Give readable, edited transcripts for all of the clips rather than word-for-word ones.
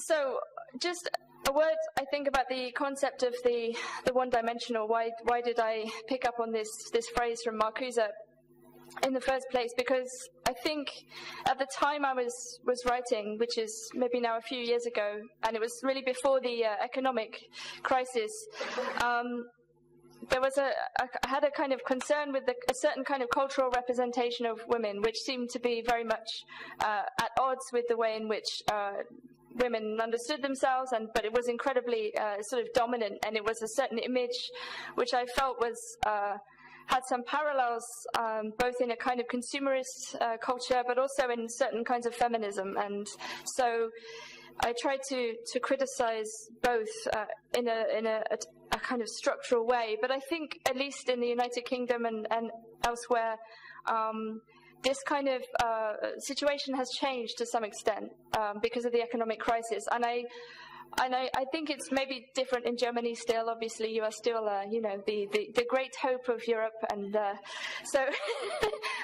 So, just a word, I think, about the concept of the one-dimensional. Why did I pick up on this phrase from Marcuse in the first place? Because I think at the time I was writing, which is maybe now a few years ago, and it was really before the economic crisis, I had a kind of concern with a certain kind of cultural representation of women, which seemed to be very much at odds with the way in which women understood themselves, but it was incredibly sort of dominant, and it was a certain image which I felt was had some parallels both in a kind of consumerist culture, but also in certain kinds of feminism. And so I tried to criticize both in a kind of structural way. But I think, at least in the United Kingdom and elsewhere, this kind of situation has changed to some extent because of the economic crisis. And I think it's maybe different in Germany still. Obviously, you are still, the great hope of Europe, and so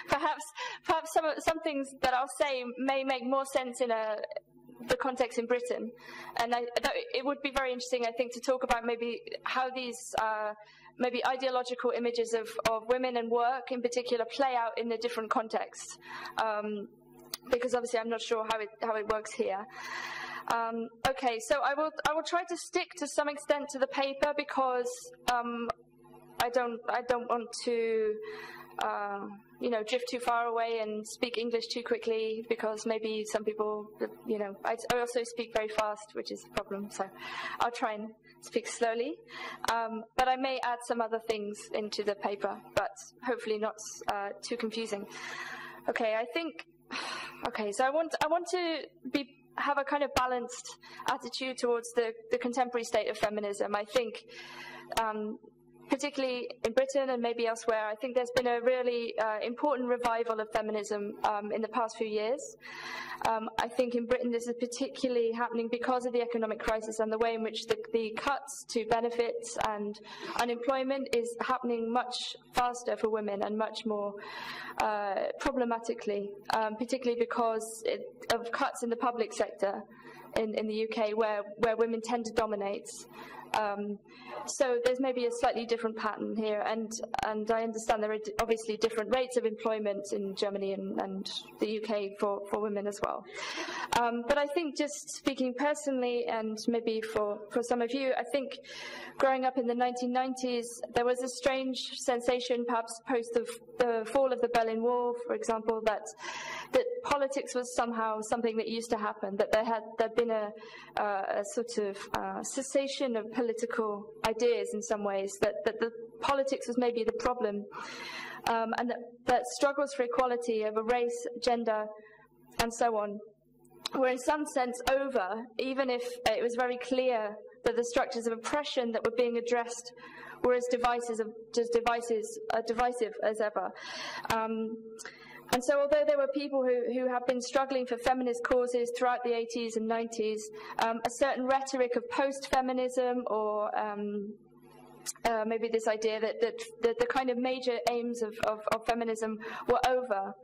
perhaps some things that I'll say may make more sense in the context in Britain. And it would be very interesting, I think, to talk about maybe how these maybe ideological images of women and work in particular play out in the different contexts. Because obviously I'm not sure how it works here. Okay, so I will try to stick to some extent to the paper, because I don't want to drift too far away and speak English too quickly, because maybe some people, I also speak very fast, which is a problem. So I'll try and speak slowly, but I may add some other things into the paper, but hopefully not too confusing. Okay, so I want to have a kind of balanced attitude towards the contemporary state of feminism. I think, particularly in Britain and maybe elsewhere, I think there's been a really important revival of feminism in the past few years. I think in Britain this is particularly happening because of the economic crisis and the way in which the cuts to benefits and unemployment is happening much faster for women and much more problematically, particularly because of cuts in the public sector in the UK, where women tend to dominate. So there's maybe a slightly different pattern here, and I understand there are obviously different rates of employment in Germany and the UK for women as well. But I think, just speaking personally, and maybe for some of you, I think growing up in the 1990s, there was a strange sensation, perhaps post the fall of the Berlin Wall, for example, that politics was somehow something that used to happen, that there'd been a sort of cessation of political ideas in some ways, that the politics was maybe the problem, and that struggles for equality over race, gender, and so on were in some sense over, even if it was very clear that the structures of oppression that were being addressed were as divisive as ever. And so although there were people who have been struggling for feminist causes throughout the 80s and 90s, a certain rhetoric of post-feminism, or maybe this idea that the kind of major aims of feminism were over.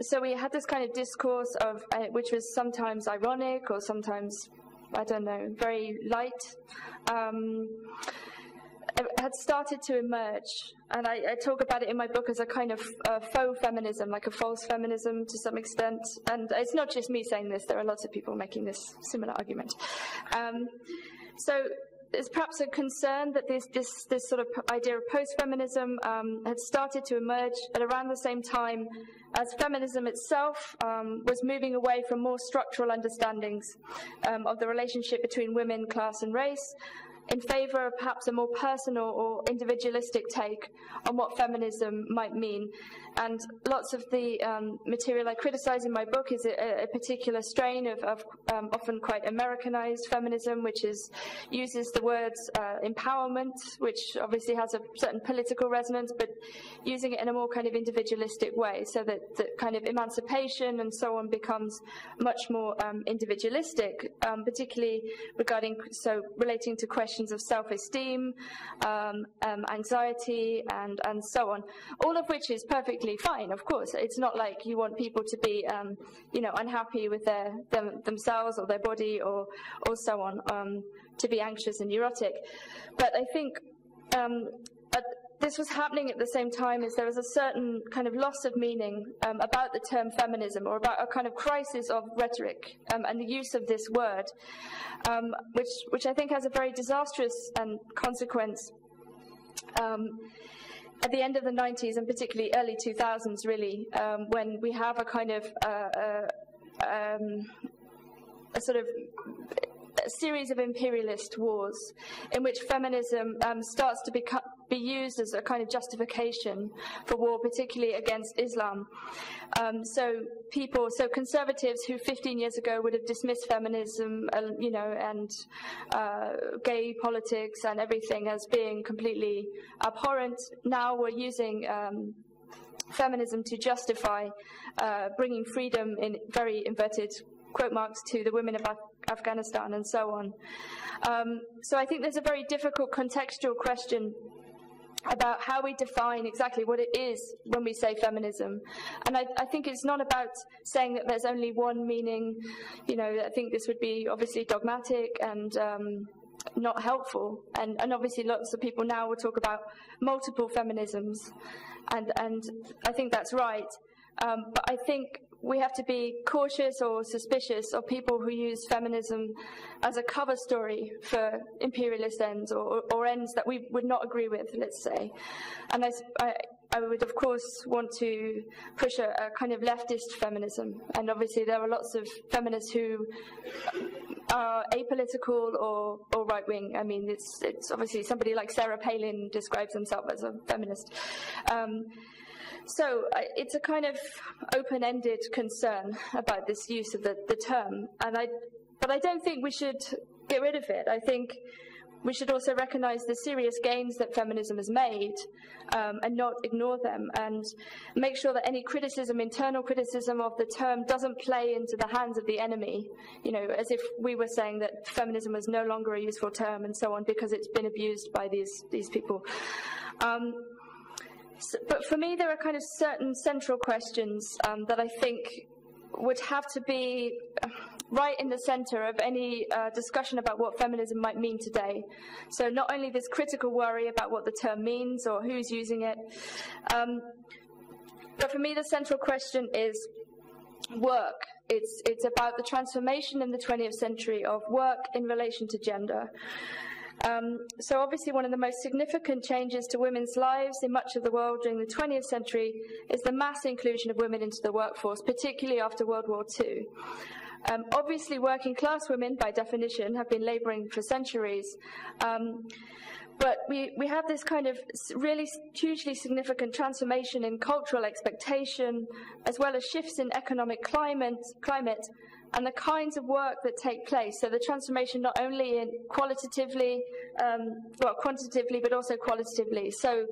So we had this kind of discourse of which was sometimes ironic or sometimes, I don't know, very light. Had started to emerge, and I talk about it in my book as a kind of faux feminism, like a false feminism to some extent. And it's not just me saying this; there are lots of people making this similar argument. So there's perhaps a concern that this sort of idea of post-feminism had started to emerge at around the same time as feminism itself was moving away from more structural understandings of the relationship between women, class, and race, in favor of perhaps a more personal or individualistic take on what feminism might mean. And lots of the material I criticize in my book is a particular strain of often quite Americanized feminism, which uses the words empowerment, which obviously has a certain political resonance, but using it in a more kind of individualistic way, so that kind of emancipation and so on becomes much more individualistic, particularly relating to questions questions of self-esteem, anxiety, and so on. All of which is perfectly fine, of course. It's not like you want people to be, unhappy with themselves or their body or so on, to be anxious and neurotic. But I think this was happening at the same time as there was a certain kind of loss of meaning about the term feminism, or about a kind of crisis of rhetoric and the use of this word, which I think has a very disastrous consequence at the end of the 90s and particularly early 2000s, really, when we have a kind of a sort of a series of imperialist wars in which feminism starts to be used as a kind of justification for war, particularly against Islam. So conservatives who 15 years ago would have dismissed feminism, and gay politics and everything as being completely abhorrent, now we're using feminism to justify bringing freedom, in very inverted quote marks, to the women of Afghanistan and so on. So I think there's a very difficult contextual question about how we define exactly what it is when we say feminism. And I think it's not about saying that there's only one meaning. I think this would be obviously dogmatic and not helpful. And obviously lots of people now will talk about multiple feminisms. And I think that's right. But I think we have to be cautious or suspicious of people who use feminism as a cover story for imperialist ends, or ends that we would not agree with, let's say. And I would, of course, want to push a kind of leftist feminism. And obviously there are lots of feminists who are apolitical or right-wing. I mean, it's obviously somebody like Sarah Palin describes himself as a feminist. So it's a kind of open-ended concern about this use of the term, but I don't think we should get rid of it. I think we should also recognize the serious gains that feminism has made, and not ignore them, and make sure that any criticism, internal criticism of the term, doesn't play into the hands of the enemy, as if we were saying that feminism was no longer a useful term and so on because it's been abused by these people. But for me, there are kind of certain central questions that I think would have to be right in the center of any discussion about what feminism might mean today. So not only this critical worry about what the term means or who's using it, but for me the central question is work. It's about the transformation in the 20th century of work in relation to gender. So obviously one of the most significant changes to women's lives in much of the world during the 20th century is the mass inclusion of women into the workforce, particularly after World War II. Obviously working class women, by definition, have been labouring for centuries. But we have this kind of really hugely significant transformation in cultural expectation, as well as shifts in economic climate, and the kinds of work that take place. So the transformation not only in quantitatively, but also qualitatively. So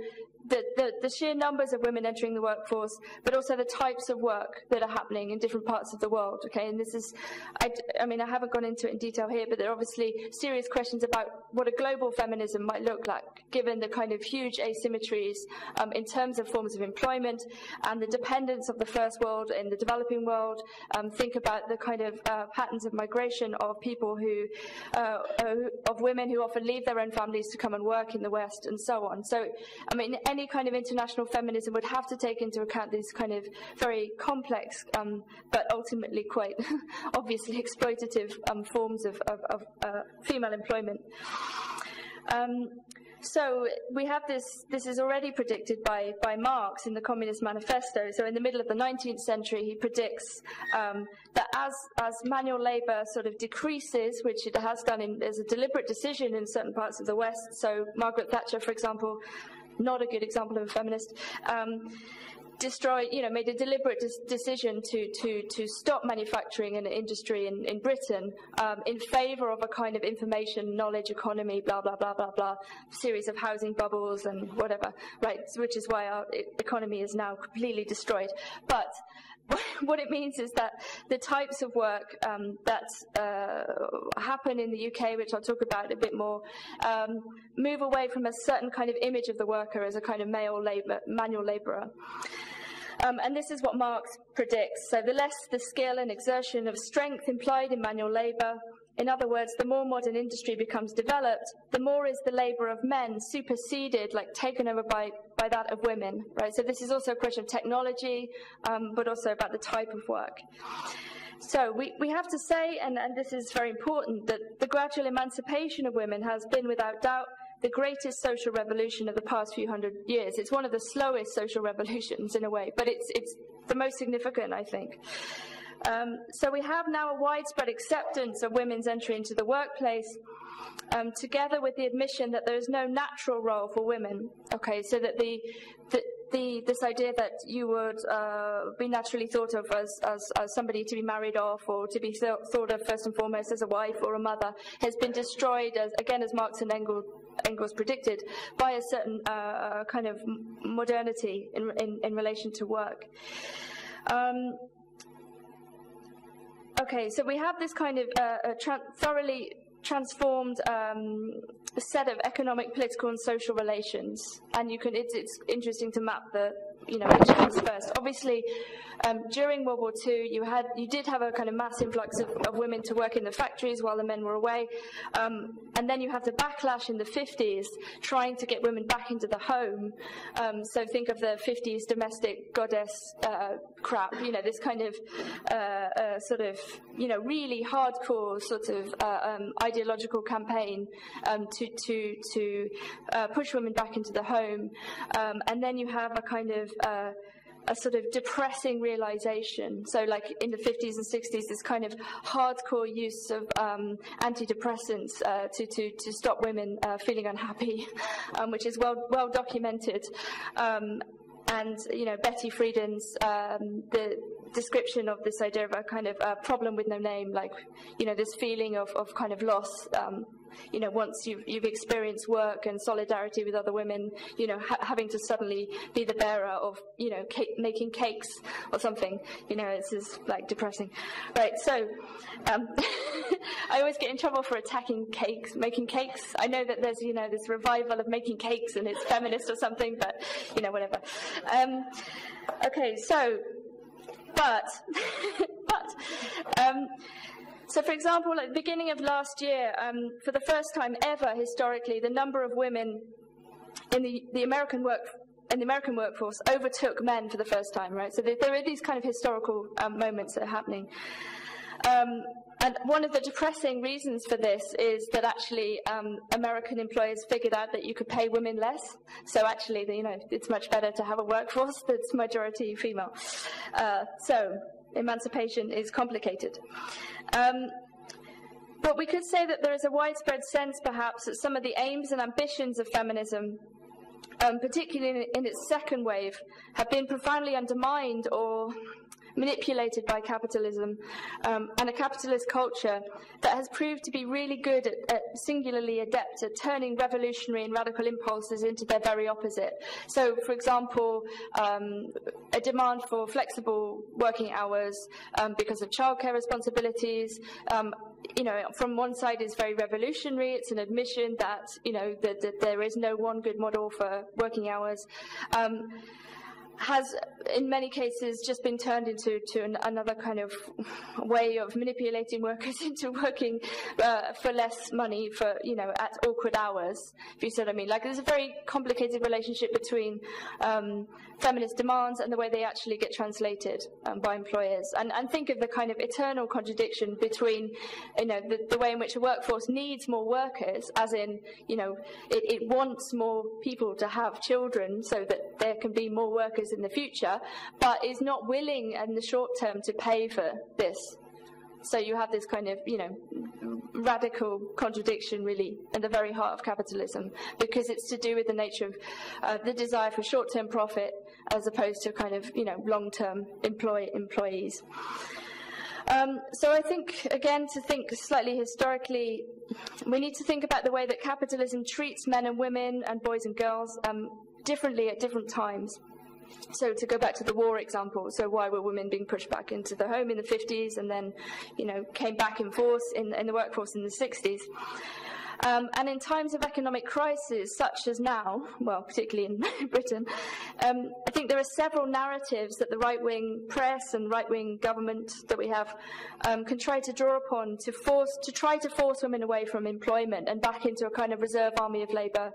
the sheer numbers of women entering the workforce, but also the types of work that are happening in different parts of the world. Okay, and this is, I mean, I haven't gone into it in detail here, but there are obviously serious questions about what a global feminism might look like, given the kind of huge asymmetries in terms of forms of employment and the dependence of the first world in the developing world. Think about the kind of patterns of migration of people of women who often leave their own families to come and work in the West, and so on. So, I mean, any kind of international feminism would have to take into account these kind of very complex, but ultimately quite obviously exploitative forms of female employment. So we have this is already predicted by Marx in the Communist Manifesto. So in the middle of the 19th century, he predicts that as manual labor sort of decreases, which it has done as a deliberate decision in certain parts of the West. So Margaret Thatcher, for example, not a good example of a feminist, made a deliberate decision to stop manufacturing and industry in Britain in favour of a kind of information knowledge economy, blah blah blah blah blah, series of housing bubbles and whatever, right? Which is why our economy is now completely destroyed. But what it means is that the types of work that happen in the UK, which I'll talk about a bit more, move away from a certain kind of image of the worker as a kind of manual labourer. And this is what Marx predicts. So the less the skill and exertion of strength implied in manual labour, in other words, the more modern industry becomes developed, the more is the labour of men superseded, like taken over by that of women, right? So this is also a question of technology, but also about the type of work. So we have to say, and this is very important, that the gradual emancipation of women has been without doubt the greatest social revolution of the past few hundred years. It's one of the slowest social revolutions in a way, but it's the most significant, I think. So we have now a widespread acceptance of women's entry into the workplace, together with the admission that there is no natural role for women. Okay, so that this idea that you would be naturally thought of as somebody to be married off or to be thought of first and foremost as a wife or a mother has been destroyed, as Marx and Engels predicted, by a certain kind of modernity in relation to work. Okay, so we have this kind of thoroughly transformed set of economic, political, and social relations, and it's interesting to map which comes first. Obviously, during World War II, you did have a kind of mass influx of women to work in the factories while the men were away, and then you have the backlash in the 50s, trying to get women back into the home. So think of the 50s domestic goddess crap, this kind of sort of, really hardcore sort of ideological campaign to push women back into the home, and then you have a kind of a sort of depressing realization. So like in the 50s and 60s, this kind of hardcore use of antidepressants to stop women feeling unhappy, which is well documented. And, Betty Friedan's, the description of this idea of a kind of problem with no name, like, this feeling of kind of loss, once you've experienced work and solidarity with other women, having to suddenly be the bearer of, making cakes or something, this is like depressing. Right, so, I always get in trouble for attacking making cakes. I know that there's, this revival of making cakes and it's feminist or something, but, whatever. Okay, so, so for example, at the beginning of last year, for the first time ever historically, the number of women in the American workforce overtook men for the first time, right? So there are these kind of historical moments that are happening. And one of the depressing reasons for this is that actually American employers figured out that you could pay women less. So actually, it's much better to have a workforce that's majority female. So emancipation is complicated. But we could say that there is a widespread sense, perhaps, that some of the aims and ambitions of feminism, particularly in its second wave, have been profoundly undermined or manipulated by capitalism and a capitalist culture that has proved to be really good at singularly adept at turning revolutionary and radical impulses into their very opposite. So, for example, a demand for flexible working hours because of childcare responsibilities, from one side is very revolutionary. It's an admission that, that there is no one good model for working hours. Has, in many cases, just been turned into another kind of way of manipulating workers into working for less money for, at awkward hours, if you see what I mean. Like, there's a very complicated relationship between feminist demands and the way they actually get translated by employers. And think of the kind of eternal contradiction between, the way in which a workforce needs more workers, as in, it wants more people to have children so that there can be more workers in the future, but is not willing in the short term to pay for this. So you have this kind of, radical contradiction really in the very heart of capitalism, because it's to do with the nature of the desire for short-term profit as opposed to kind of, long-term employees. So I think, again, to think slightly historically, we need to think about the way that capitalism treats men and women and boys and girls differently at different times. So to go back to the war example, so why were women being pushed back into the home in the 50s and then, came back in force in the workforce in the 60s? And in times of economic crisis, such as now, well, particularly in Britain, I think there are several narratives that the right-wing press and right-wing government that we have can try to draw upon to try to force women away from employment and back into a kind of reserve army of labour.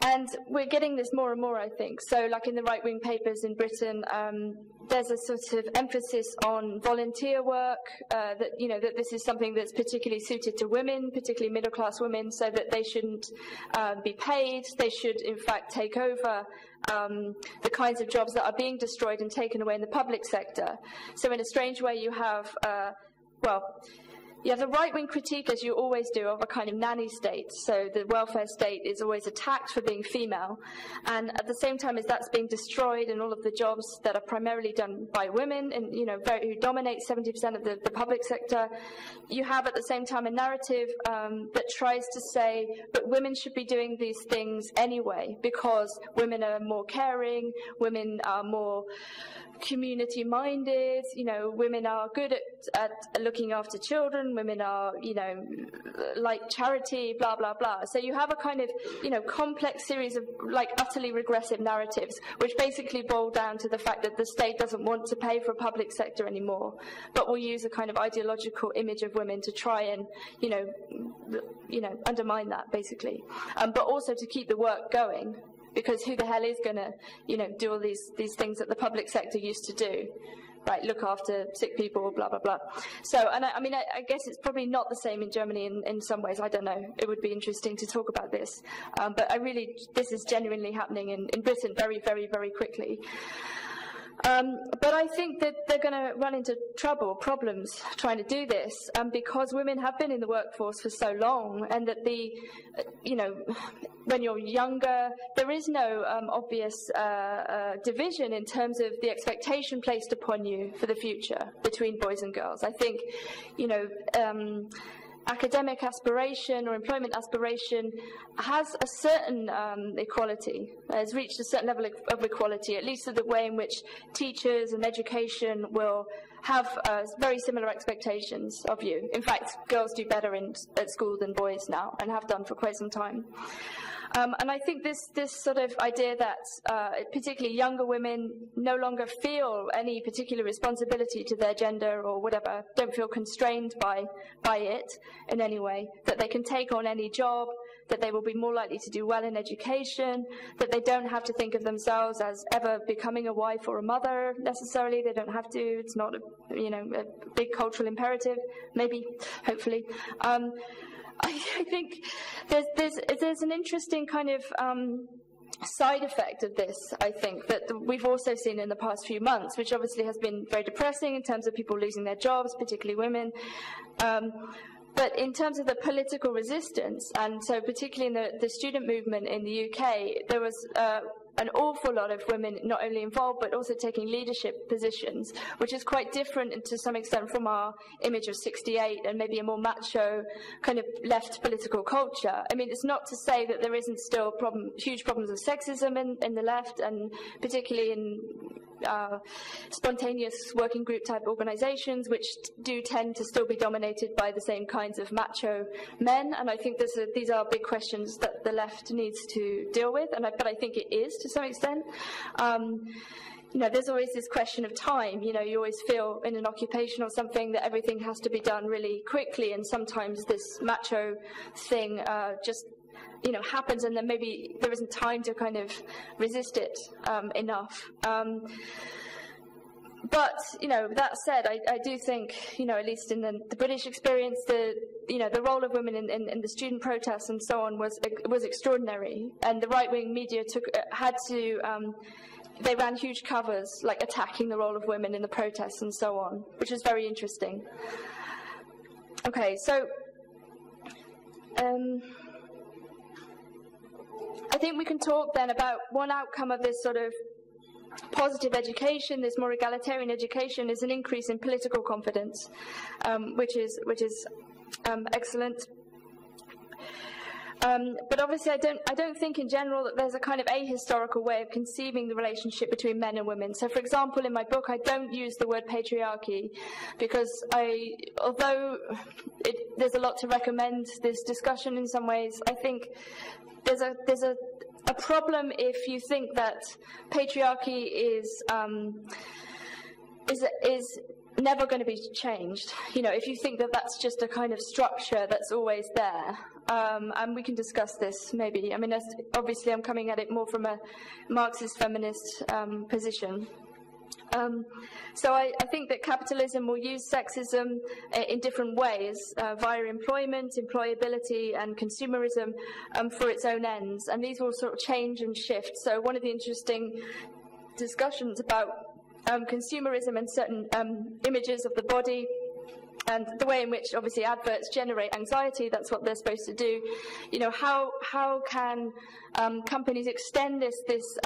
And we're getting this more and more, I think. So, like in the right-wing papers in Britain, there's a sort of emphasis on volunteer work, that this is something that's particularly suited to women, particularly middle-class women, so that they shouldn't be paid. They should, in fact, take over the kinds of jobs that are being destroyed and taken away in the public sector. So, in a strange way, you have, you have the right-wing critique, as you always do, of a kind of nanny state. So the welfare state is always attacked for being female. And at the same time as that's being destroyed and all of the jobs that are primarily done by women and, who dominate 70% of the public sector, you have at the same time a narrative that tries to say that women should be doing these things anyway because women are more caring, women are more community-minded, women are good at looking after children, women are, like charity, blah, blah, blah. So you have a kind of, complex series of, utterly regressive narratives, which basically boil down to the fact that the state doesn't want to pay for a public sector anymore, but will use a kind of ideological image of women to try and, undermine that, basically. But also to keep the work going. Because who the hell is going to, do all these things that the public sector used to do, right? Look after sick people, blah, blah, blah. So, and I guess it's probably not the same in Germany in some ways. I don't know. It would be interesting to talk about this. But this is genuinely happening in Britain very, very, very quickly. But I think that they're going to run into problems trying to do this, because women have been in the workforce for so long, and that when you're younger, there is no obvious division in terms of the expectation placed upon you for the future between boys and girls. I think, academic aspiration or employment aspiration has a certain equality, has reached a certain level of equality, at least of the way in which teachers and education will have very similar expectations of you. In fact, girls do better at school than boys now, and have done for quite some time. And I think this sort of idea that particularly younger women no longer feel any particular responsibility to their gender or whatever, don't feel constrained by it in any way, that they can take on any job, that they will be more likely to do well in education, that they don't have to think of themselves as ever becoming a wife or a mother necessarily. They don't have to. It's not a big cultural imperative, maybe, hopefully. I think there's an interesting kind of side effect of this, I think, that we've also seen in the past few months, which obviously has been very depressing in terms of people losing their jobs, particularly women. But in terms of the political resistance, and so particularly in the student movement in the UK, there was an awful lot of women not only involved but also taking leadership positions, which is quite different to some extent from our image of 68 and maybe a more macho kind of left political culture. I mean, it's not to say that there isn't still huge problems of sexism in the left, and particularly in spontaneous working group type organizations, which do tend to still be dominated by the same kinds of macho men. And I think these are big questions that the left needs to deal with, but I think it is to some extent. There's always this question of time. You always feel in an occupation or something that everything has to be done really quickly, and sometimes this macho thing just happens, and then maybe there isn't time to kind of resist it enough. But that said, I do think at least in the British experience, the role of women in the student protests and so on was extraordinary, and the right-wing media they ran huge covers like attacking the role of women in the protests and so on, which was very interesting. Okay, so I think we can talk then about one outcome of this sort of positive education, this more egalitarian education, is an increase in political confidence, which is excellent. But obviously, I don't think in general that there's a kind of ahistorical way of conceiving the relationship between men and women. So, for example, in my book, I don't use the word patriarchy because although there's a lot to recommend this discussion in some ways, I think there's a problem if you think that patriarchy is never going to be changed. You know, if you think that that's just a kind of structure that's always there, and we can discuss this maybe. I mean, obviously I'm coming at it more from a Marxist feminist position. So I think that capitalism will use sexism in different ways via employment, employability, and consumerism for its own ends, and these will sort of change and shift. So one of the interesting discussions about consumerism and certain images of the body and the way in which obviously adverts generate anxiety, that's what they're supposed to do. You know, how can companies extend this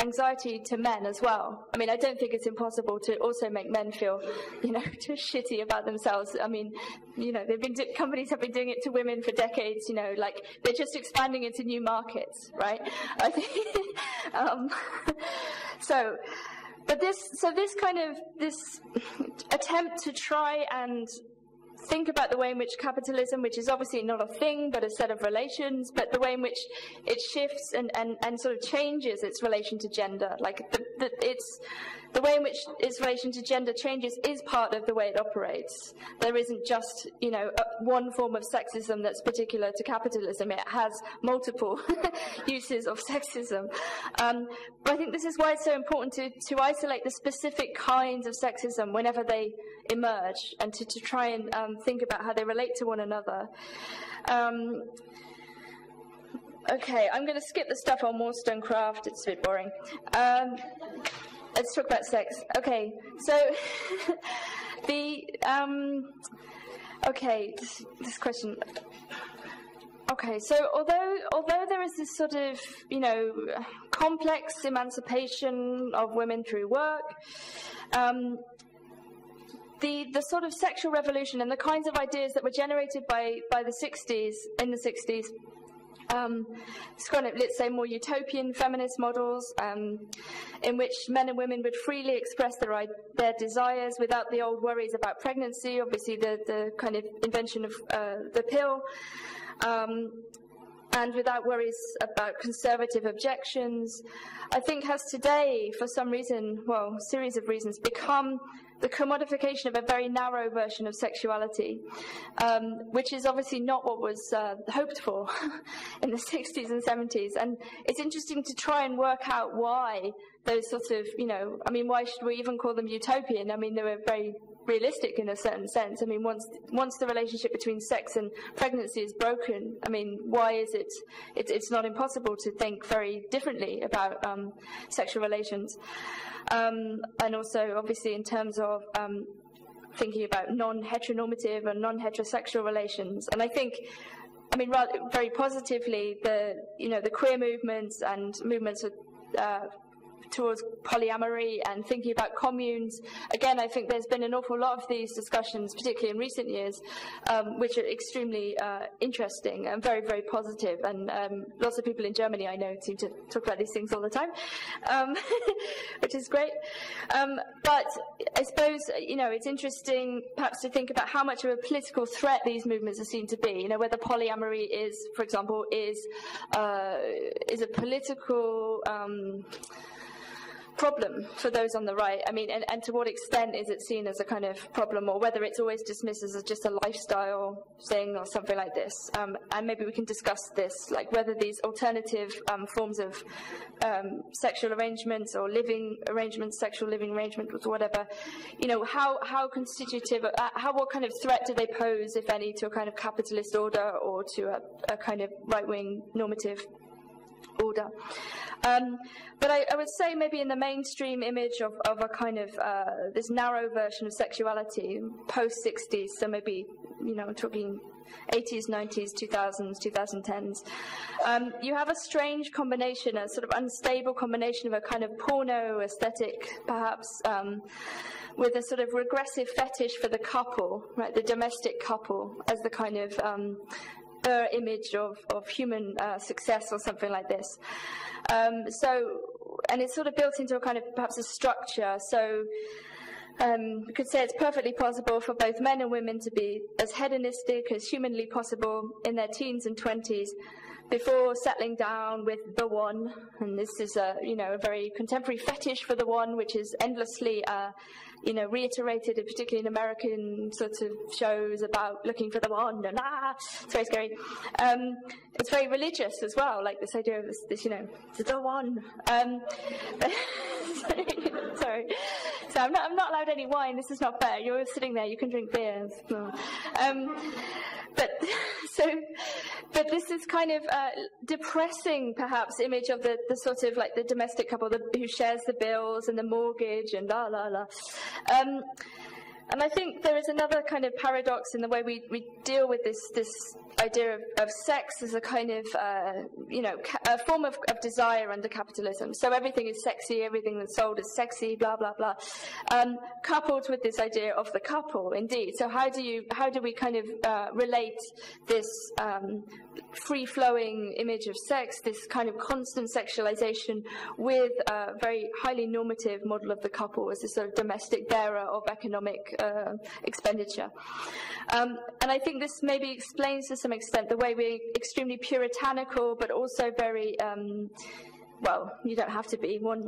anxiety to men as well? I mean, I don't think it's impossible to also make men feel, you know, just shitty about themselves. I mean, you know, companies have been doing it to women for decades. You know, like they're just expanding into new markets, right? I think so. But this attempt to try and think about the way in which capitalism, which is obviously not a thing but a set of relations, but the way in which it shifts and sort of changes its relation to gender, like the way in which its relation to gender changes is part of the way it operates. There isn't just, you know, one form of sexism that's particular to capitalism. It has multiple uses of sexism. But I think this is why it's so important to isolate the specific kinds of sexism whenever they emerge, and to try and think about how they relate to one another. Okay, I'm going to skip the stuff on Wollstonecraft. It's a bit boring. Let's talk about sex. Okay, so this question. Okay, so although there is this sort of, you know, complex emancipation of women through work, the sort of sexual revolution and the kinds of ideas that were generated by the 60s, in the 60s, it's kind of, let's say, more utopian feminist models in which men and women would freely express their desires without the old worries about pregnancy, obviously the kind of invention of the pill, and without worries about conservative objections, I think has today, for some reason, well, a series of reasons, become the commodification of a very narrow version of sexuality, which is obviously not what was hoped for in the 60s and 70s. And it's interesting to try and work out why those sorts of, you know, I mean, why should we even call them utopian? I mean, they were very realistic in a certain sense. I mean, once the relationship between sex and pregnancy is broken, I mean, why is it's not impossible to think very differently about sexual relations. And also, obviously, in terms of thinking about non-heteronormative and non-heterosexual relations. And I think, I mean, very positively, the queer movements and movements towards polyamory and thinking about communes. Again, I think there's been an awful lot of these discussions, particularly in recent years, which are extremely interesting and very, very positive. And lots of people in Germany, I know, seem to talk about these things all the time, which is great. But I suppose, you know, it's interesting perhaps to think about how much of a political threat these movements are seen to be. You know, whether polyamory is, for example, is a political problem for those on the right. I mean, and to what extent is it seen as a kind of problem, or whether it's always dismissed as just a lifestyle thing or something like this. And maybe we can discuss this, like whether these alternative forms of sexual arrangements or living arrangements, sexual living arrangements, or whatever, you know, how constitutive, what kind of threat do they pose, if any, to a kind of capitalist order or to a kind of right-wing normative order. But I would say maybe in the mainstream image of a kind of this narrow version of sexuality, post-60s, so maybe, you know, talking 80s, 90s, 2000s, 2010s, you have a strange combination, a sort of unstable combination of a kind of porno aesthetic, perhaps, with a sort of regressive fetish for the couple, right, the domestic couple, as the kind of image of human success or something like this. And it's sort of built into a kind of perhaps a structure. So we could say it's perfectly possible for both men and women to be as hedonistic as humanly possible in their teens and 20s before settling down with the one. And this is a very contemporary fetish for the one, which is endlessly reiterated, particularly in American sorts of shows about looking for the one, and it's very scary. It's very religious as well, like this idea of this the one. Sorry. So I'm not allowed any wine. This is not fair. You're sitting there. You can drink beer. But this is kind of depressing, perhaps, image of the sort of like the domestic couple who shares the bills and the mortgage and la la la. And I think there is another kind of paradox in the way we deal with this idea of sex as a kind of, a form of desire under capitalism. So everything is sexy, everything that's sold is sexy, blah, blah, blah. Coupled with this idea of the couple, indeed. So how do we kind of relate this free-flowing image of sex, this kind of constant sexualization, with a very highly normative model of the couple as a sort of domestic bearer of economic expenditure. And I think this maybe explains to some extent the way we're extremely puritanical, but also very, you don't have to be, one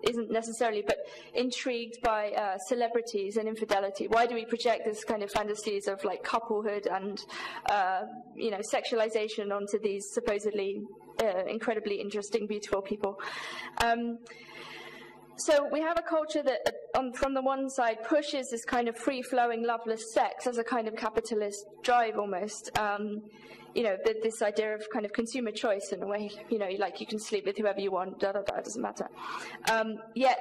isn't necessarily, but intrigued by celebrities and infidelity. Why do we project this kind of fantasies of like couplehood and, sexualization onto these supposedly incredibly interesting, beautiful people? So we have a culture that, from the one side, pushes this kind of free-flowing, loveless sex as a kind of capitalist drive, almost. This idea of kind of consumer choice in a way. Like you can sleep with whoever you want, it doesn't matter. Yet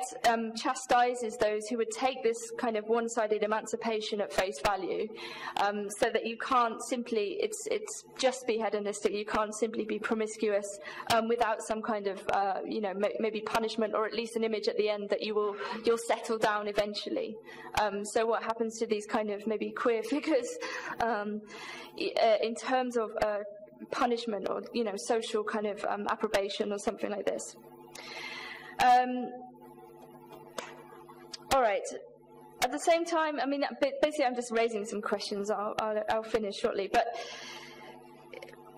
chastises those who would take this kind of one-sided emancipation at face value, so that you can't simply, it's just be hedonistic. You can't simply be promiscuous without some kind of, maybe punishment, or at least an image at the end that you'll settle down eventually. So what happens to these kind of maybe queer figures in terms of punishment or social kind of approbation or something like this? All right. At the same time, I mean, basically, I'm just raising some questions. I'll finish shortly, but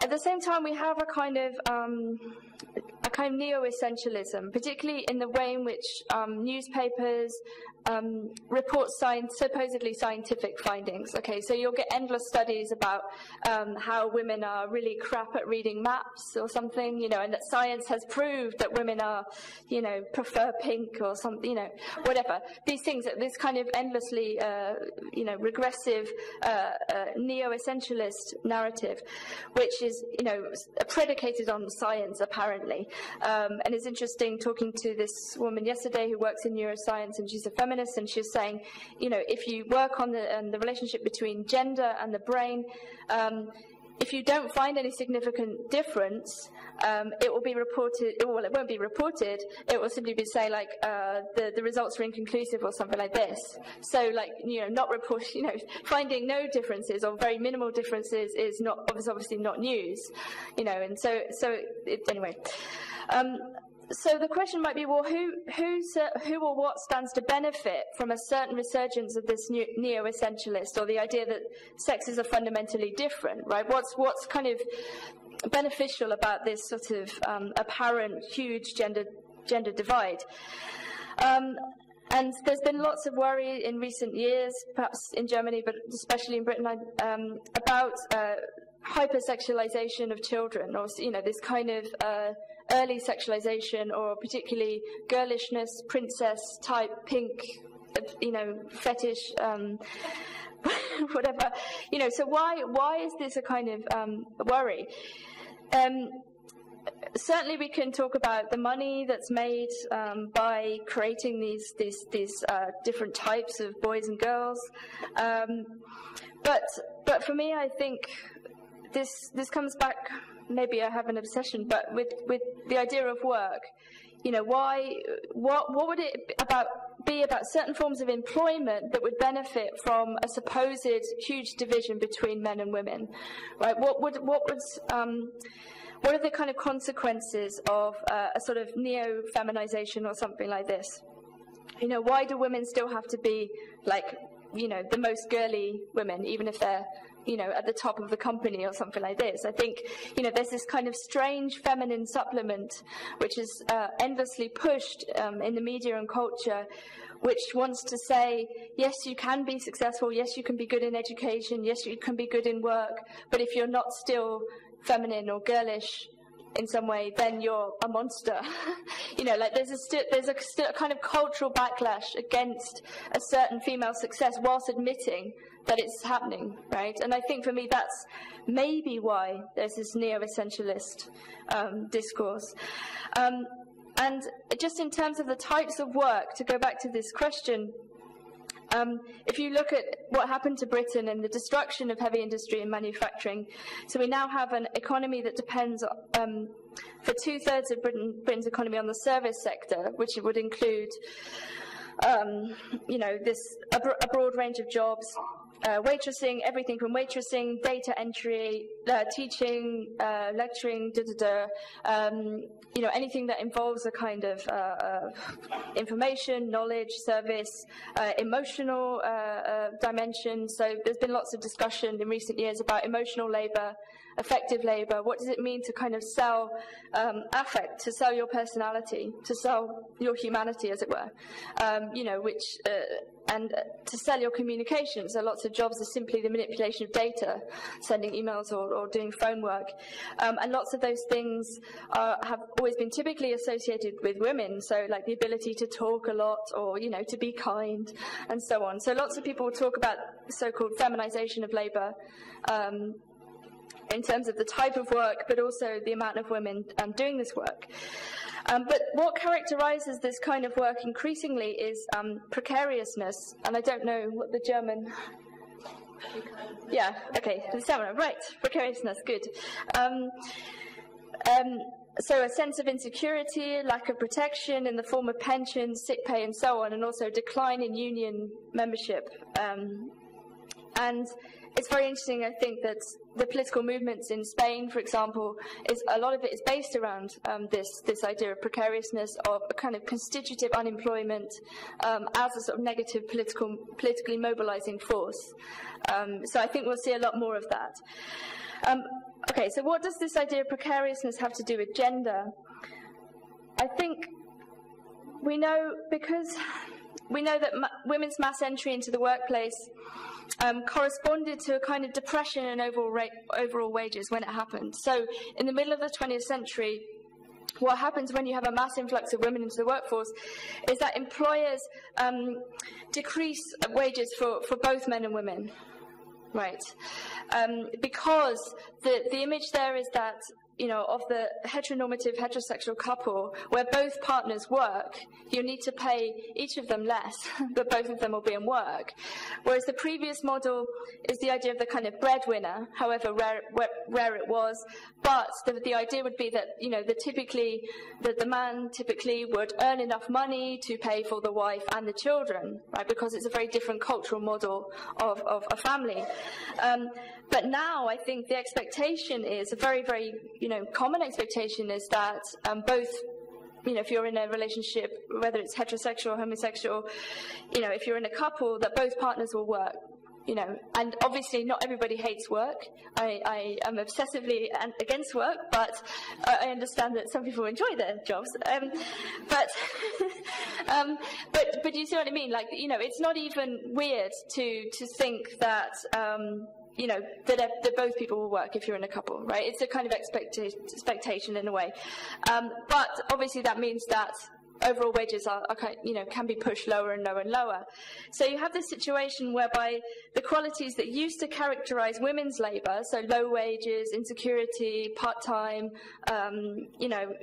at the same time, we have a kind of neo-essentialism, particularly in the way in which newspapers report supposedly scientific findings. Okay, so you'll get endless studies about how women are really crap at reading maps or something, and that science has proved that women are, prefer pink or something, whatever. These things, this kind of endlessly, regressive neo-essentialist narrative, which is, predicated on science, apparently. And it's interesting talking to this woman yesterday who works in neuroscience, and she's a feminist, and she's saying, if you work on the relationship between gender and the brain, if you don't find any significant difference, it will be reported. Well, it won't be reported. It will simply be say like the results are inconclusive or something like this. So like not report. Finding no differences or very minimal differences is obviously not news. And so anyway. So the question might be, well, who or what stands to benefit from a certain resurgence of this neo-essentialist, or the idea that sexes are fundamentally different, right? What's kind of beneficial about this sort of apparent huge gender divide? And there's been lots of worry in recent years, perhaps in Germany, but especially in Britain, about hypersexualization of children, or this kind of early sexualization, or particularly girlishness, princess type, pink, fetish, whatever. So why is this a kind of worry? Certainly, we can talk about the money that's made by creating these different types of boys and girls, but for me, I think this comes back. Maybe I have an obsession, but with the idea of work, what would it about be about certain forms of employment that would benefit from a supposed huge division between men and women, right? What are the kind of consequences of a sort of neo-feminization or something like this? You know, why do women still have to be like, you know, the most girly women, even if they're, you know, at the top of the company or something like this? I think, you know, there's this kind of strange feminine supplement which is endlessly pushed in the media and culture, which wants to say, yes, you can be successful, yes, you can be good in education, yes, you can be good in work, but if you're not still feminine or girlish in some way, then you're a monster. You know, like there's a kind of cultural backlash against a certain female success whilst admitting that it's happening, right? And I think for me that's maybe why there's this neo-essentialist discourse. And just in terms of the types of work, to go back to this question, if you look at what happened to Britain and the destruction of heavy industry and manufacturing, so we now have an economy that depends for 2/3 of Britain's economy on the service sector, which would include, you know, a broad range of jobs, waitressing, everything from waitressing, data entry, teaching, lecturing, you know, anything that involves a kind of information, knowledge, service, emotional dimension. So there's been lots of discussion in recent years about emotional labour, effective labour. What does it mean to kind of sell affect, to sell your personality, to sell your humanity, as it were, you know, which and to sell your communication. So lots of jobs are simply the manipulation of data, sending emails or doing phone work. And lots of those things have always been typically associated with women, so like the ability to talk a lot or, you know, to be kind and so on. So lots of people talk about so-called feminization of labour in terms of the type of work, but also the amount of women doing this work. But what characterizes this kind of work increasingly is precariousness, and I don't know what the German... Yeah, okay, the stamina, right, precariousness, good. So a sense of insecurity, lack of protection in the form of pensions, sick pay, and so on, and also decline in union membership. And it's very interesting, I think, that the political movements in Spain, for example, a lot of it is based around this idea of precariousness, of a kind of constitutive unemployment as a sort of negative politically mobilizing force. So I think we'll see a lot more of that. Okay, so what does this idea of precariousness have to do with gender? I think we know that women's mass entry into the workplace corresponded to a kind of depression in overall wages when it happened. So in the middle of the 20th century, what happens when you have a mass influx of women into the workforce is that employers decrease wages for both men and women, right? Because the image there is that, you know, of the heteronormative heterosexual couple where both partners work, you need to pay each of them less, but both of them will be in work. Whereas the previous model is the idea of the kind of breadwinner, however rare it was, but the idea would be that, you know, the man typically would earn enough money to pay for the wife and the children, right, because it's a very different cultural model of a family. But now I think the expectation is a very, very, you know, common expectation is that both, you know, if you're in a relationship, whether it's heterosexual or homosexual, you know, if you're in a couple, that both partners will work, you know. And obviously not everybody hates work. I am obsessively against work, but I understand that some people enjoy their jobs. But you see what I mean? Like, you know, it's not even weird to think that, you know, that both people will work if you're in a couple, right? It's a kind of expectation in a way. But obviously that means that overall wages are you know, can be pushed lower and lower and lower. So you have this situation whereby the qualities that used to characterize women's labor, so low wages, insecurity, part-time, you know,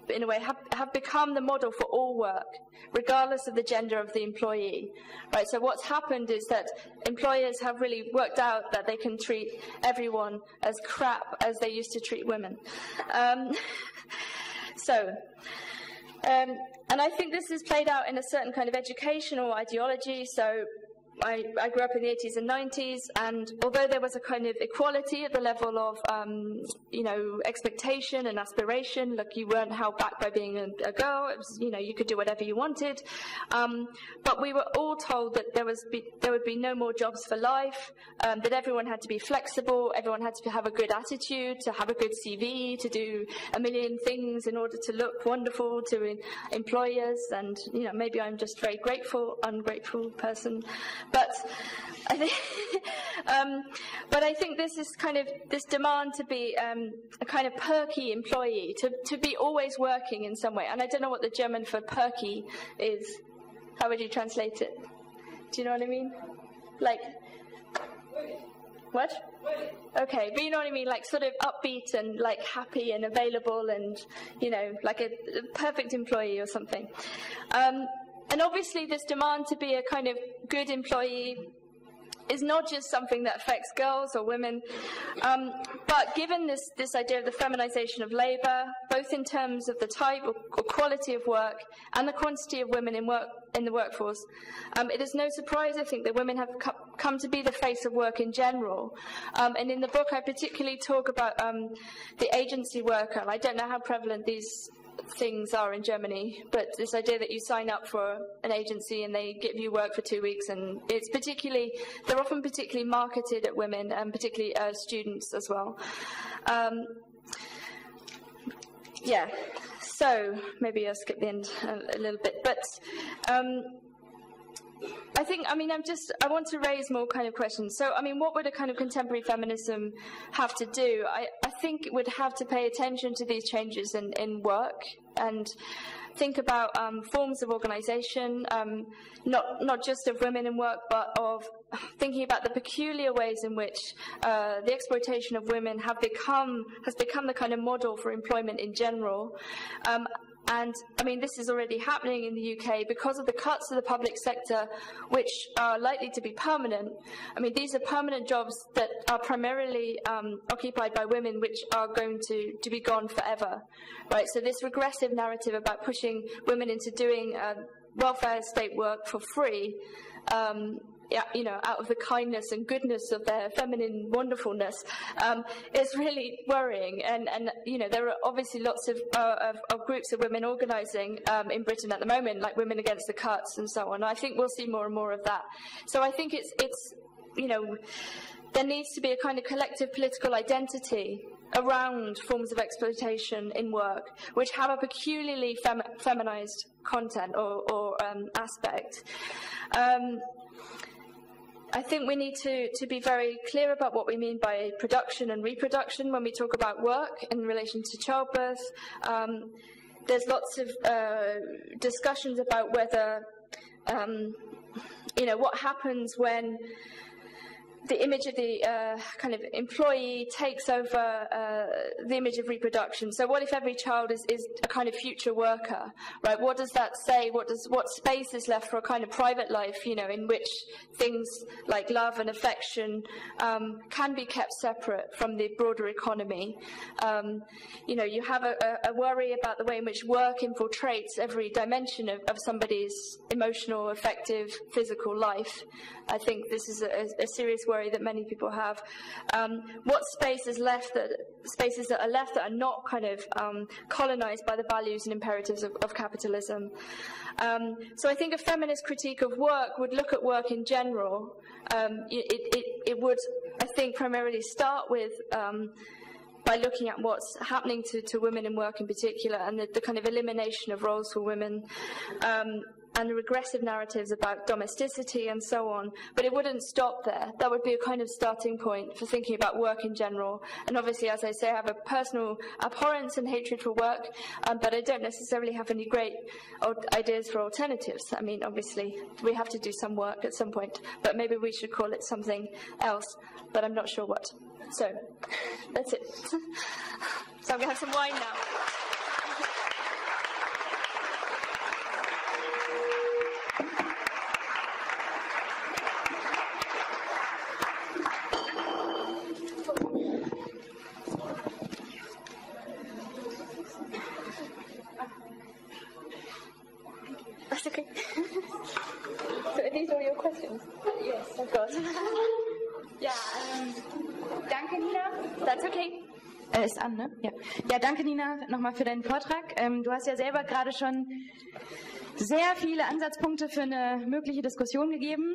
in a way, have become the model for all work, regardless of the gender of the employee, right? So what's happened is that employers have really worked out that they can treat everyone as crap as they used to treat women. So And I think this is played out in a certain kind of educational ideology. So I grew up in the 80s and 90s, and although there was a kind of equality at the level of, expectation and aspiration, like you weren't held back by being a girl, it was, you could do whatever you wanted, but we were all told that there would be no more jobs for life, that everyone had to be flexible, everyone had to have a good attitude, to have a good CV, to do a million things in order to look wonderful to employers, and maybe I'm just a very ungrateful person. But I think, I think this is kind of this demand to be a kind of perky employee, to be always working in some way. And I don't know what the German for perky is. How would you translate it? Do you know what I mean? Like, what? Okay, but you know what I mean, like sort of upbeat and like happy and available and, like a perfect employee or something. And obviously this demand to be a kind of good employee is not just something that affects girls or women, but given this idea of the feminization of labour, both in terms of the type or quality of work and the quantity of women in the workforce, it is no surprise, I think, that women have come to be the face of work in general. And in the book, I particularly talk about the agency worker. I don't know how prevalent these things are in Germany, but this idea that you sign up for an agency and they give you work for 2 weeks, and they're often particularly marketed at women, and particularly students as well. Yeah, so maybe I'll skip the end a little bit, but I want to raise more kind of questions. So, what would a kind of contemporary feminism have to do? I think it would have to pay attention to these changes in work and think about forms of organisation, not just of women in work, but of thinking about the peculiar ways in which the exploitation of women has become the kind of model for employment in general. And, this is already happening in the UK because of the cuts to the public sector, which are likely to be permanent. These are permanent jobs that are primarily occupied by women, which are going to be gone forever, right? So this regressive narrative about pushing women into doing welfare state work for free, out of the kindness and goodness of their feminine wonderfulness, is really worrying. And there are obviously lots of groups of women organising in Britain at the moment, like Women Against the Cuts and so on. I think we'll see more and more of that. So I think it's there needs to be a kind of collective political identity around forms of exploitation in work, which have a peculiarly feminized content or aspect. I think we need to be very clear about what we mean by production and reproduction when we talk about work in relation to childbirth. There's lots of discussions about whether, what happens when the image of the kind of employee takes over the image of reproduction. So what if every child is a kind of future worker, right? What does that say? What space is left for a kind of private life, in which things like love and affection can be kept separate from the broader economy? You have a worry about the way in which work infiltrates every dimension of somebody's emotional, affective, physical life. I think this is a serious worry that many people have. What spaces that are left that are not kind of colonized by the values and imperatives of capitalism? So I think a feminist critique of work would look at work in general. It would, I think, primarily start with by looking at what's happening to women in work in particular, and the kind of elimination of roles for women, and the regressive narratives about domesticity and so on. But it wouldn't stop there. That would be a kind of starting point for thinking about work in general. And obviously, as I say, I have a personal abhorrence and hatred for work, but I don't necessarily have any great ideas for alternatives. Obviously, we have to do some work at some point, but maybe we should call it something else, but I'm not sure what. So, that's it. So I'm going to have some wine now. Yes, of course. Ja, danke Nina. That's okay. Ist an, ne? Ja. Ja, danke Nina nochmal für deinen Vortrag. Du hast ja selber gerade schon sehr viele Ansatzpunkte für eine mögliche Diskussion gegeben.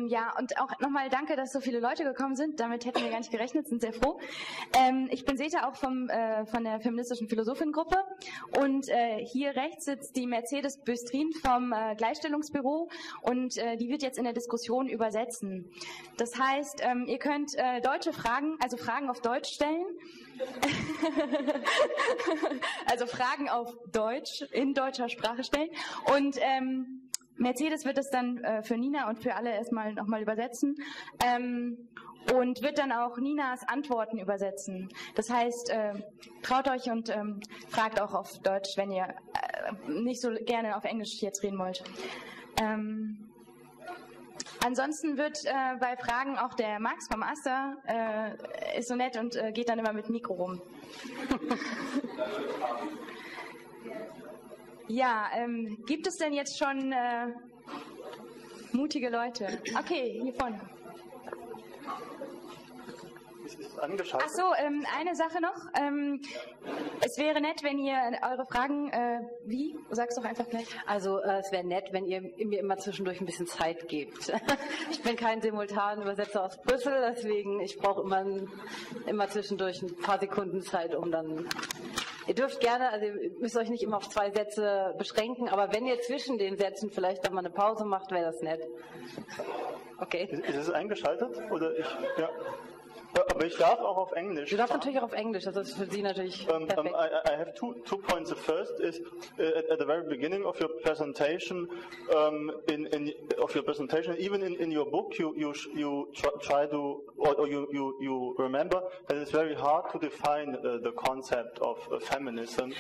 Ja, und auch nochmal danke, dass so viele Leute gekommen sind. Damit hätten wir gar nicht gerechnet, sind sehr froh. Ich bin Seta auch von der feministischen Philosophinnengruppe. Und hier rechts sitzt die Mercedes Böstrin vom Gleichstellungsbüro. Und die wird jetzt in der Diskussion übersetzen. Das heißt, ihr könnt deutsche Fragen, also Fragen auf Deutsch stellen. Also Fragen auf Deutsch, in deutscher Sprache stellen. Und Mercedes wird es dann für Nina und für alle erstmal nochmal übersetzen und wird dann auch Ninas Antworten übersetzen. Das heißt, traut euch und fragt auch auf Deutsch, wenn ihr nicht so gerne auf Englisch jetzt reden wollt. Ansonsten wird bei Fragen auch der Max vom Aster ist so nett und geht dann immer mit Mikro rum. Ja, gibt es denn jetzt schon mutige Leute? Okay, hier vorne. Ist angeschaltet. Ach so, eine Sache noch. Es wäre nett, wenn ihr eure Fragen, wie? Sag's doch einfach gleich. Also es wäre nett, wenn ihr mir immer zwischendurch ein bisschen Zeit gebt. Ich bin kein Simultanübersetzer aus Brüssel, deswegen ich brauche immer zwischendurch ein paar Sekunden Zeit, um dann... Ihr dürft gerne, also ihr müsst euch nicht immer auf 2 Sätze beschränken, aber wenn ihr zwischen den Sätzen vielleicht noch mal eine Pause macht, wäre das nett. Okay. Ist es eingeschaltet? Oder ich, ja. Aber ich darf auch auf Englisch. Du darfst natürlich auch auf Englisch, das ist für Sie natürlich perfekt. I have two points. The first is at the very beginning of your presentation, even in your book, you try to, or you remember that it's very hard to define the concept of feminism,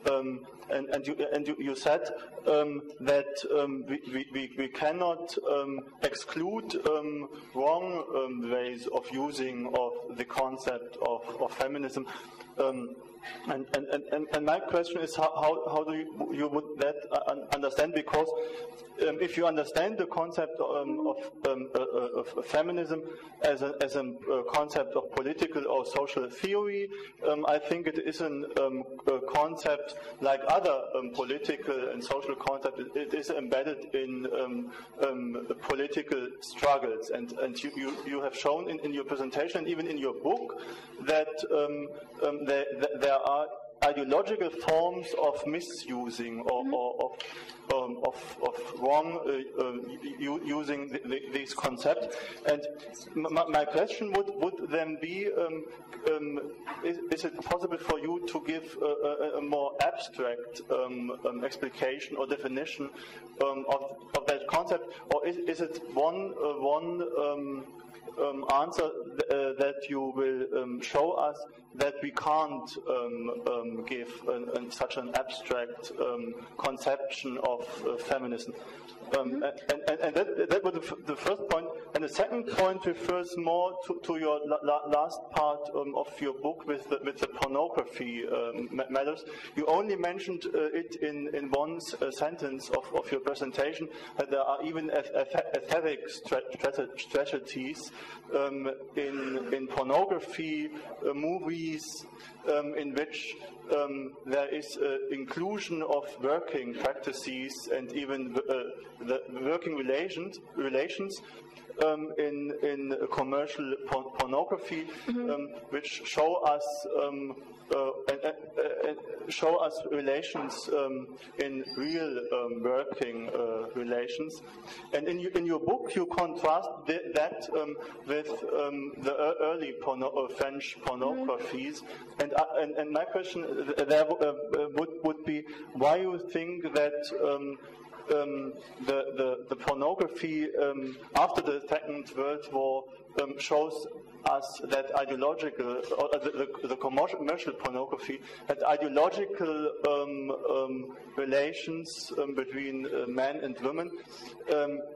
and you said that we cannot exclude wrong ways of using of the concept of feminism. And my question is how do you would that understand, because if you understand the concept of feminism as a concept of political or social theory, I think it is a concept like other political and social concepts. It is embedded in political struggles, and you have shown in your presentation, even in your book, that there are ideological forms of misusing or of wrong using these concepts. And my question would then be, is it possible for you to give a more abstract explication or definition of that concept, or is it one answer that you will show us that we can't give such an abstract conception of feminism? And that was the first point. And the second point refers more to your last part of your book with the pornography matters. You only mentioned it in one sentence of your presentation, that there are even aesthetic strategies in pornography movies in which there is inclusion of working practices and even the working relations in commercial pornography, which show us relations in real working relations. And in your book, you contrast that with the early French pornographies. And my question there would be, why you think that the pornography after the Second World War shows us that ideological, or the commercial pornography, that ideological relations between men and women,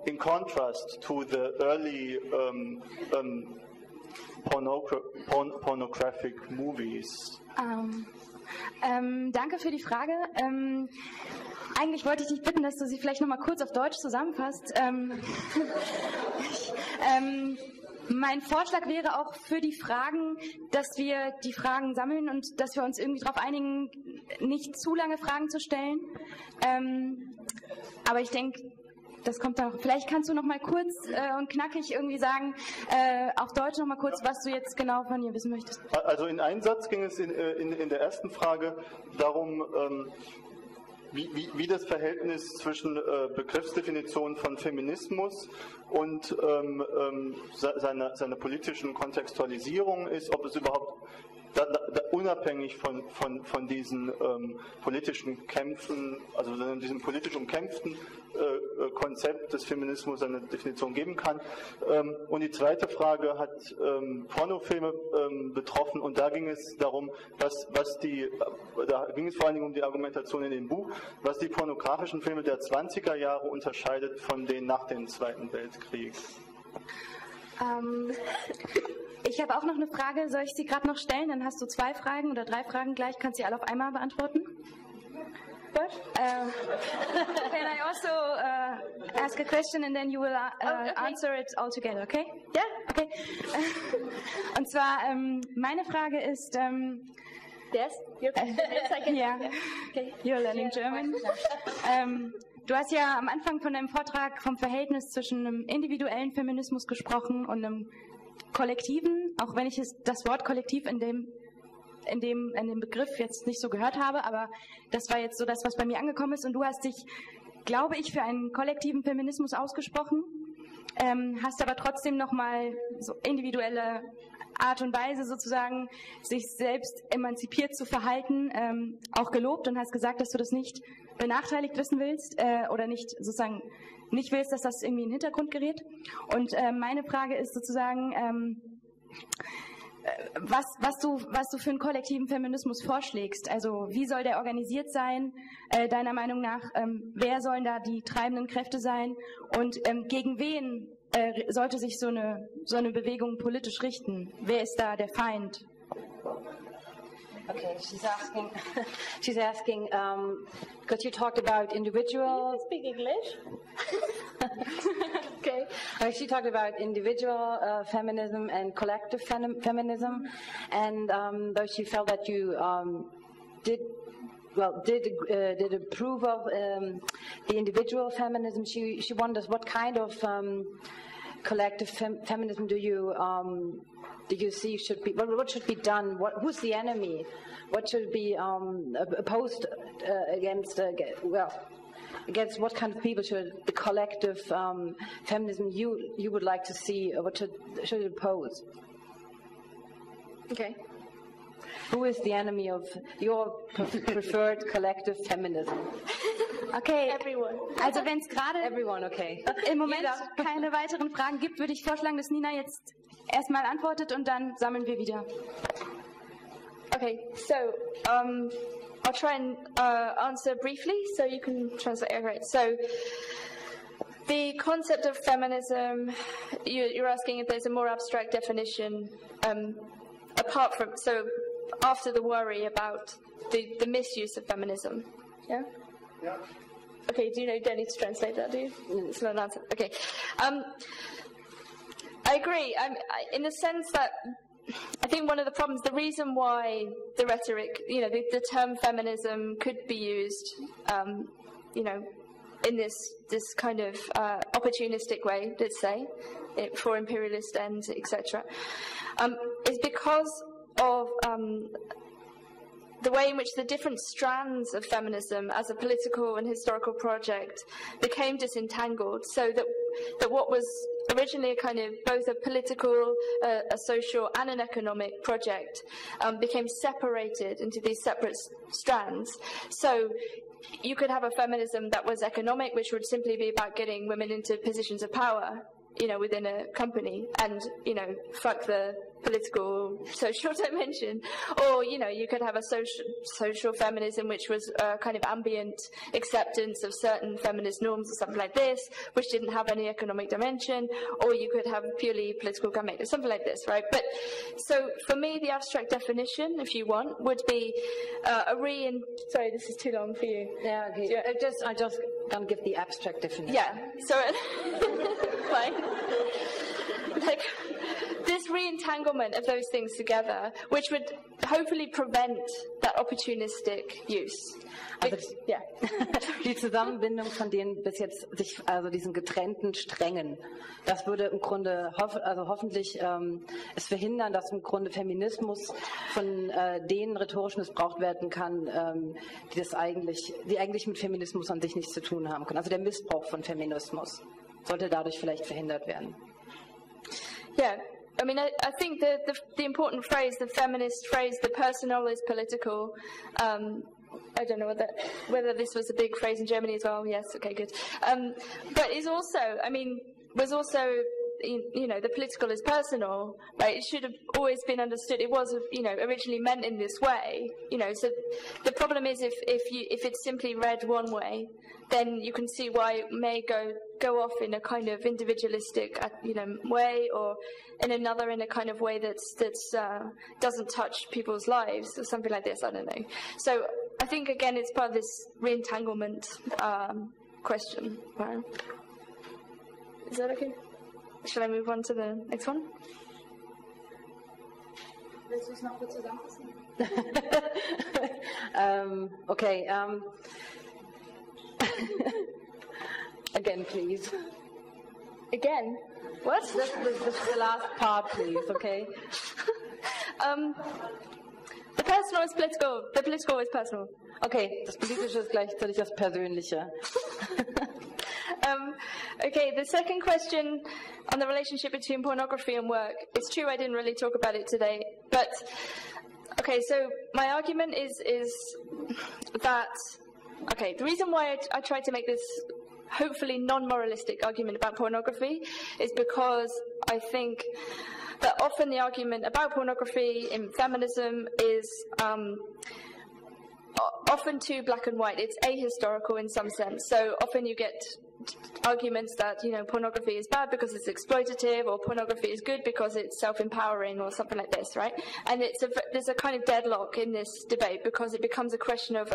in contrast to the early pornographic movies. Danke für die Frage. Eigentlich wollte ich dich bitten, dass du sie vielleicht nochmal kurz auf Deutsch zusammenfasst. Mein Vorschlag wäre auch für die Fragen, dass wir die Fragen sammeln und dass wir uns irgendwie darauf einigen, nicht zu lange Fragen zu stellen. Aber ich denke, das kommt dann. Vielleicht kannst du noch mal kurz und knackig irgendwie sagen, auf Deutsch noch mal kurz, was du jetzt genau von ihr wissen möchtest. Also in einem Satz ging es in der ersten Frage darum, wie das Verhältnis zwischen Begriffsdefinition von Feminismus und seiner politischen Kontextualisierung ist, ob es überhaupt unabhängig von diesen politischen Kämpfen, also diesem politisch umkämpften Konzept des Feminismus eine Definition geben kann. Und die zweite Frage hat Pornofilme betroffen, und da ging es darum, da ging es vor allen Dingen um die Argumentation in dem Buch, was die pornografischen Filme der 20er Jahre unterscheidet von denen nach dem Zweiten Weltkrieg. Ich habe auch noch eine Frage, soll ich sie gerade noch stellen? Dann hast du 2 Fragen oder 3 Fragen gleich, kannst sie alle auf einmal beantworten. Can I also ask a question and then you will answer it all together, okay? Yeah. Okay. Und zwar, meine Frage ist... Yes? Yeah. Okay. You're learning German. Du hast ja am Anfang von deinem Vortrag vom Verhältnis zwischen einem individuellen Feminismus gesprochen und einem kollektiven, auch wenn ich das Wort kollektiv in dem Begriff jetzt nicht so gehört habe, aber das war jetzt so das, was bei mir angekommen ist, und du hast dich, glaube ich, für einen kollektiven Feminismus ausgesprochen, hast aber trotzdem nochmal so individuelle Art und Weise sozusagen, sich selbst emanzipiert zu verhalten, auch gelobt, und hast gesagt, dass du das nicht benachteiligt wissen willst oder nicht sozusagen nicht willst, dass das irgendwie in den Hintergrund gerät. Und meine Frage ist sozusagen, was du für einen kollektiven Feminismus vorschlägst. Also wie soll der organisiert sein, deiner Meinung nach? Wer sollen da die treibenden Kräfte sein? Und gegen wen sollte sich so eine Bewegung politisch richten? Wer ist da der Feind? Okay, she's asking, because you talked about individual... You speak English? Okay. She talked about individual feminism and collective feminism, and though she felt that you did approve of the individual feminism, she wonders what kind of collective feminism do you see should be, what should be done? Who's the enemy? What should be opposed against what kind of people should the collective feminism you would like to see, or what should it oppose? Okay. Who is the enemy of your preferred collective feminism? Okay, Everyone. Also wenn es gerade Okay. im Moment keine weiteren Fragen gibt, würde ich vorschlagen, dass Nina jetzt erstmal antwortet und dann sammeln wir wieder. Okay, so I'll try and answer briefly so you can translate. Okay, so the concept of feminism, you're asking if there's a more abstract definition apart from, so after the worry about the misuse of feminism. Yeah? Yeah. Okay, don't need to translate that, do you? It's not an answer. Okay. I agree. In the sense that I think one of the problems, the reason why the rhetoric, the term feminism could be used, in this kind of opportunistic way, let's say, for imperialist ends, etc., is because of the way in which the different strands of feminism as a political and historical project became disentangled, so that what was originally a kind of both a political, a social and an economic project became separated into these separate strands. So you could have a feminism that was economic, which would simply be about getting women into positions of power, within a company, and, fuck the political, social dimension. Or, you could have a social feminism, which was a kind of ambient acceptance of certain feminist norms or something like this, which didn't have any economic dimension. Or you could have purely political government, something like this, right? But, so for me, the abstract definition, if you want, would be sorry, this is too long for you. Yeah, okay. I just can't give the abstract definition. Yeah, so, fine. Like, this re-entanglement of those things together, which would hopefully prevent that opportunistic use. Die Zusammenbindung von den bis jetzt diesen getrennten Strängen, das würde im Grunde hoffentlich es verhindern, dass im Grunde Feminismus von denen rhetorisch missbraucht werden kann, die eigentlich mit Feminismus an sich nichts zu tun haben können. Also der Missbrauch von Feminismus sollte dadurch vielleicht verhindert werden. Yeah. I mean, I think the important phrase, the feminist phrase, the personal is political. I don't know whether this was a big phrase in Germany as well. Yes, okay, good. But is also, was also, the political is personal, right? It should have always been understood. It was, originally meant in this way. So the problem is if it's simply read one way, then you can see why it may go off in a kind of individualistic, way, or in another in a kind of way that's doesn't touch people's lives or something like this. I don't know. So I think again it's part of this re-entanglement question. Right? Is that okay? Shall I move on to the next one? Willst du es noch kurz zusammenfassen? Okay. Again, please. Again? What? This is the last part, please, okay? The personal is political. The political is personal. Okay, das Politische ist gleichzeitig das Persönliche. Okay, the second question on the relationship between pornography and work. It's true I didn't really talk about it today, but okay, so my argument is that, okay, the reason why I tried to make this hopefully non-moralistic argument about pornography is because I think that often the argument about pornography in feminism is often too black and white. It's ahistorical in some sense. So often you get arguments that, pornography is bad because it's exploitative, or pornography is good because it's self-empowering, or something like this, right? And there's a kind of deadlock in this debate because it becomes a question of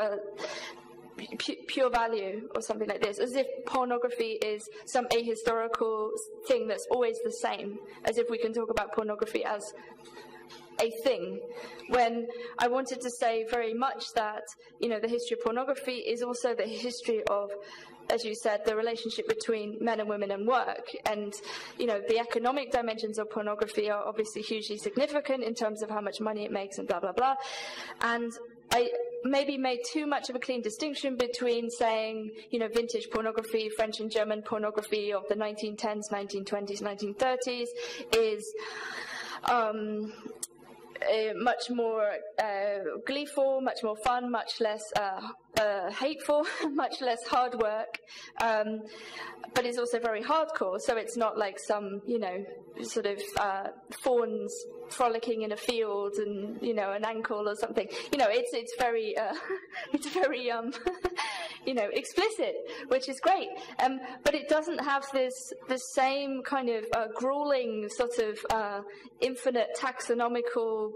pure value or something like this, as if pornography is some ahistorical thing that's always the same, as if we can talk about pornography as a thing, when I wanted to say very much that, the history of pornography is also the history of, as you said, the relationship between men and women and work. And, the economic dimensions of pornography are obviously hugely significant in terms of how much money it makes and blah, blah, blah. And I maybe made too much of a clean distinction between saying, vintage pornography, French and German pornography of the 1910s, 1920s, 1930s is much more gleeful, much more fun, much less hateful, much less hard work, but it's also very hardcore. So it's not like some, sort of fawns frolicking in a field and an ankle or something. It's very it's very explicit, which is great. But it doesn't have the same kind of grueling sort of infinite taxonomical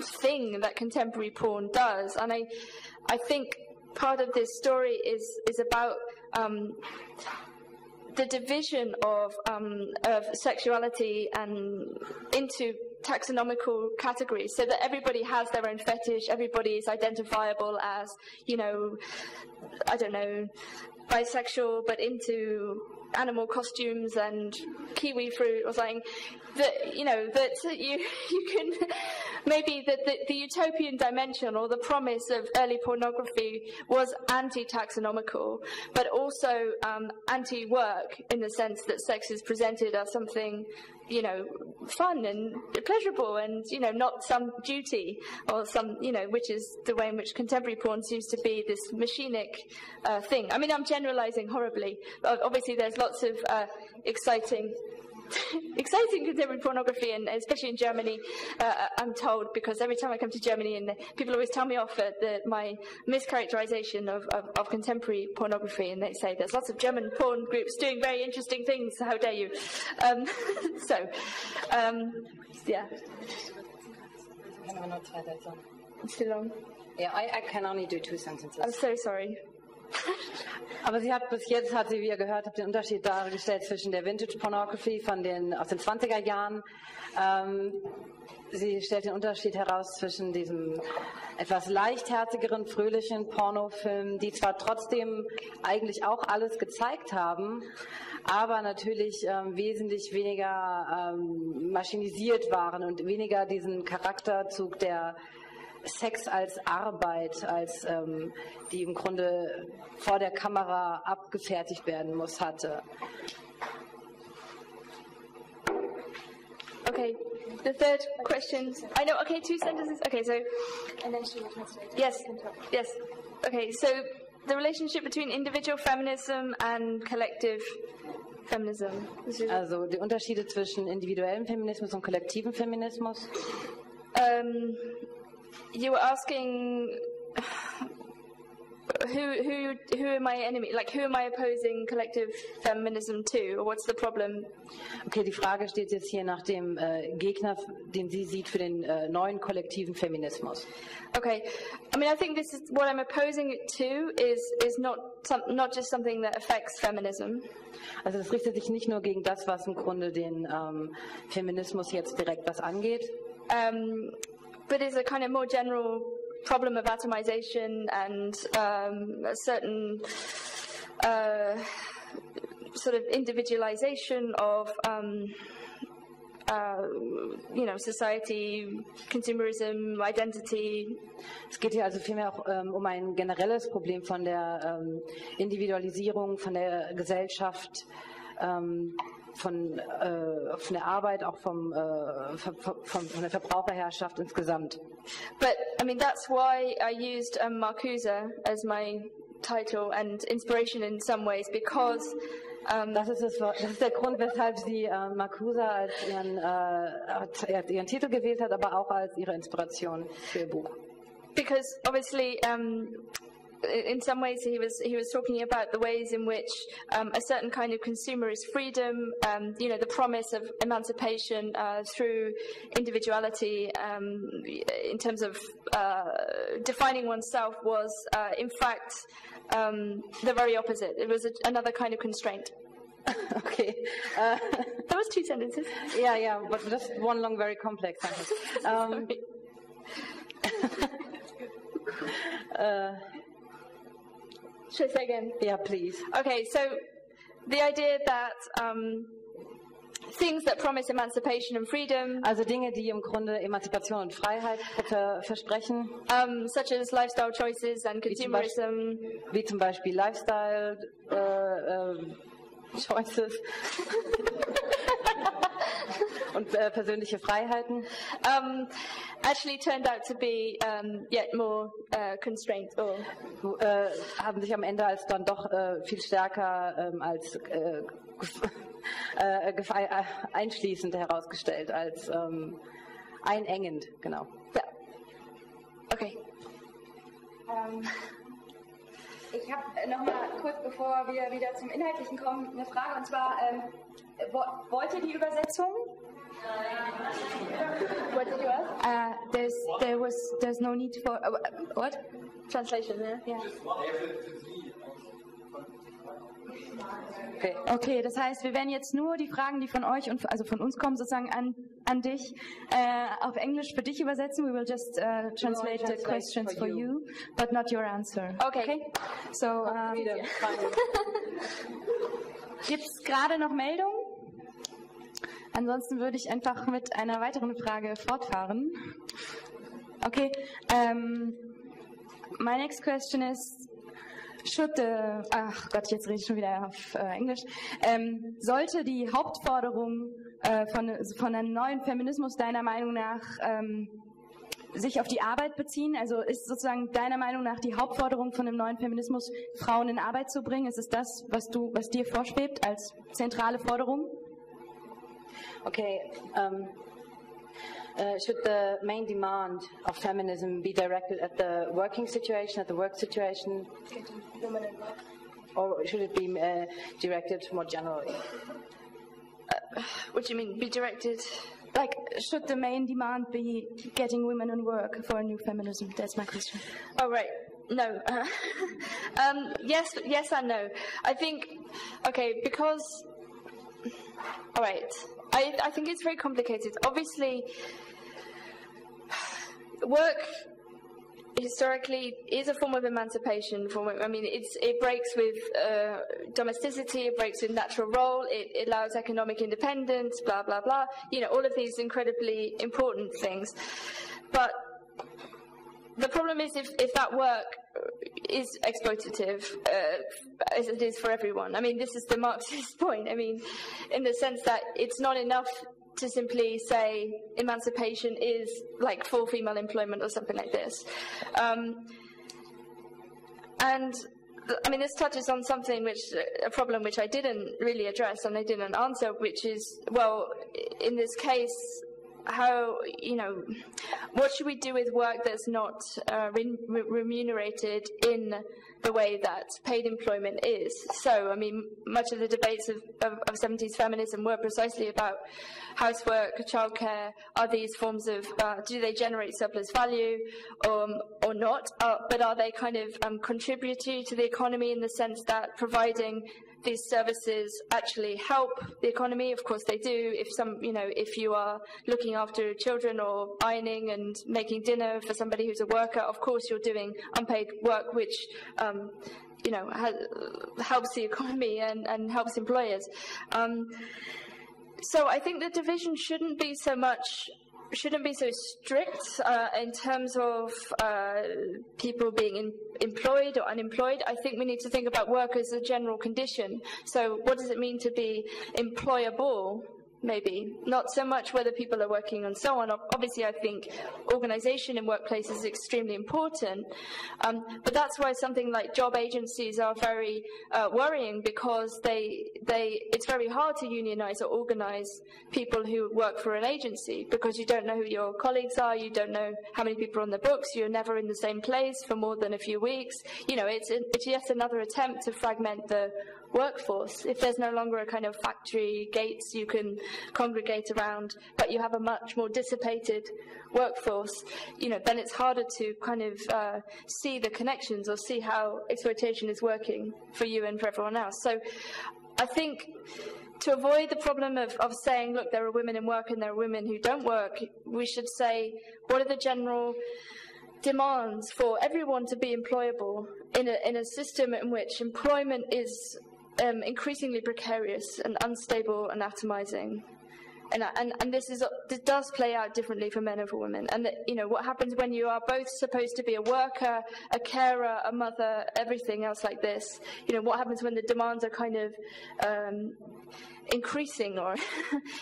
thing that contemporary porn does. And I think part of this story is about the division of sexuality and into taxonomical categories, so that everybody has their own fetish, everybody is identifiable as, I don't know, bisexual, but into animal costumes and kiwi fruit or something. That you can maybe the utopian dimension or the promise of early pornography was anti-taxonomical, but also anti-work, in the sense that sex is presented as something you know, fun and pleasurable and, you know, not some duty or some, you know, which is the way in which contemporary porn seems to be this machinic thing. I mean, I'm generalizing horribly. Obviously, there's lots of exciting contemporary pornography, and especially in Germany, I'm told, because every time I come to Germany, and people always tell me off at my mischaracterization of contemporary pornography, and they say there's lots of German porn groups doing very interesting things. How dare you? Yeah. It's too long. Yeah, I can only do 2 sentences. I'm so sorry. Aber bis jetzt hat sie, wie ihr gehört habt, den Unterschied dargestellt zwischen der Vintage Pornography aus den 20er Jahren. Sie stellt den Unterschied heraus zwischen diesem etwas leichtherzigeren, fröhlichen Pornofilmen, die zwar trotzdem eigentlich auch alles gezeigt haben, aber natürlich wesentlich weniger maschinisiert waren und weniger diesen Charakterzug der Sex als Arbeit, als die im Grunde vor der Kamera abgefertigt werden muss, hatte. Okay, the third question. I know. Okay, 2 sentences. Okay, so. And then she will translate. Yes. Yes. Okay, so the relationship between individual feminism and collective feminism. Also die Unterschiede zwischen individuellem Feminismus und kollektivem Feminismus. You were asking who are my enemy? Like, who am I opposing collective feminism to? Or what's the problem? Okay, die Frage steht jetzt hier nach dem Gegner, den sie sieht für den neuen kollektiven Feminismus. Okay, I mean, I think this is what I'm opposing it to is not just something that affects feminism. Also das richtet sich nicht nur gegen das, was im Grunde den Feminismus jetzt direkt was angeht. But is a kind of more general problem of atomization and a certain sort of individualization of you know, society, consumerism, identity. Es geht hier also vielmehr auch um ein generelles Problem von der Individualisierung, von der Gesellschaft, von der Arbeit, auch von der Verbraucherherrschaft insgesamt. But I mean, that's why I used Marcuse as my title and inspiration in some ways, because das ist der Grund, weshalb sie Marcuse als ihren Titel gewählt hat, aber auch als ihre Inspiration für ihr Buch. Because obviously, in some ways, he was talking about the ways in which a certain kind of consumerist freedom, you know, the promise of emancipation through individuality, in terms of defining oneself, was in fact the very opposite. It was another kind of constraint. Okay. That was 2 sentences. Yeah, but just one long, very complex sentence. Should I say again? Yeah, please. Okay, so the idea that things that promise emancipation and freedom, also Dinge, die im Grunde Emanzipation und Freiheit versprechen, such as lifestyle choices and consumerism, wie zum Beispiel Lifestyle Choices und persönliche Freiheiten, actually turned out to be yet more constrained. Haben sich am Ende als dann doch viel stärker als einschließend herausgestellt, als einengend, genau. Ja. Okay. Ich habe noch mal kurz, bevor wir wieder zum Inhaltlichen kommen, eine Frage, und zwar, wollt ihr die Übersetzung? What did you ask? There's no need for what? Translation, yeah. Okay, das heißt, wir werden jetzt nur die Fragen, die von euch und also von uns kommen, sozusagen an dich, auf Englisch für dich übersetzen. We will just translate the questions for you, but not your answer. Okay. So, gibt's gerade noch Meldungen? Ansonsten würde ich einfach mit einer weiteren Frage fortfahren. Okay. My next question is, ach Gott, jetzt rede ich schon wieder auf Englisch, sollte die Hauptforderung von einem neuen Feminismus deiner Meinung nach sich auf die Arbeit beziehen? Also ist sozusagen deiner Meinung nach die Hauptforderung von einem neuen Feminismus, Frauen in Arbeit zu bringen? Ist es das, was dir vorschwebt als zentrale Forderung? Okay. Should the main demand of feminism be directed at the working situation, at the work situation? Or should it be directed more generally? What do you mean, be directed? Like, should the main demand be getting women in work for a new feminism? That's my question. Oh, right. No. Yes and no. I think, okay, because, all right, I think it's very complicated. Obviously, work historically is a form of emancipation for women. I mean, it breaks with domesticity, it breaks with natural role, it allows economic independence, blah, blah, blah. You know, all of these incredibly important things. But the problem is if that work is exploitative, as it is for everyone. I mean, this is the Marxist point. I mean, in the sense that it's not enough to simply say emancipation is like full female employment or something like this. And I mean, this touches on something a problem which I didn't really address and I didn't answer, which is, well, in this case, how, you know, what should we do with work that's not remunerated in the way that paid employment is? So, I mean, much of the debates of 70s feminism were precisely about housework, childcare. Are these forms of, do they generate surplus value or not? But are they kind of contributory to the economy in the sense that providing these services actually help the economy? Of course they do. If you are looking after children or ironing and making dinner for somebody who's a worker, of course you're doing unpaid work, which helps the economy and helps employers. So I think the division shouldn't be so strict in terms of people being employed or unemployed. I think we need to think about work as a general condition. So what does it mean to be employable? Maybe not so much whether people are working and so on. Obviously, I think organisation in workplaces is extremely important, but that's why something like job agencies are very worrying, because it's very hard to unionise or organise people who work for an agency, because you don't know who your colleagues are, you don't know how many people are on the books, you're never in the same place for more than a few weeks. You know, it's yet another attempt to fragment the workforce. If there's no longer a kind of factory gates you can congregate around, but you have a much more dissipated workforce, you know, then it's harder to kind of see the connections or see how exploitation is working for you and for everyone else. So I think to avoid the problem of saying, look, there are women in work and there are women who don't work, we should say, what are the general demands for everyone to be employable in a system in which employment is increasingly precarious and unstable and atomizing, and this does play out differently for men and for women. And what happens when you are both supposed to be a worker, a carer, a mother, everything else like this? You know, what happens when the demands are kind of increasing, or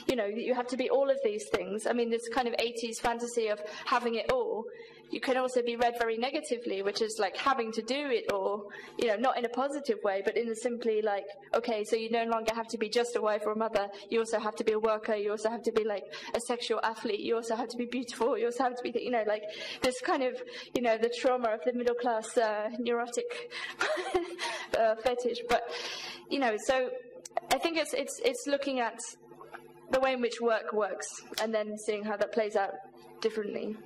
you have to be all of these things? I mean, this kind of 80s fantasy of having it all, you can also be read very negatively, which is like having to do it all, not in a positive way, but in a simply like, okay, so you no longer have to be just a wife or a mother, you also have to be a worker, you also have to be like a sexual athlete, you also have to be beautiful, you also have to be, like this kind of, the trauma of the middle class neurotic fetish. But, so I think it's looking at the way in which work works and then seeing how that plays out differently.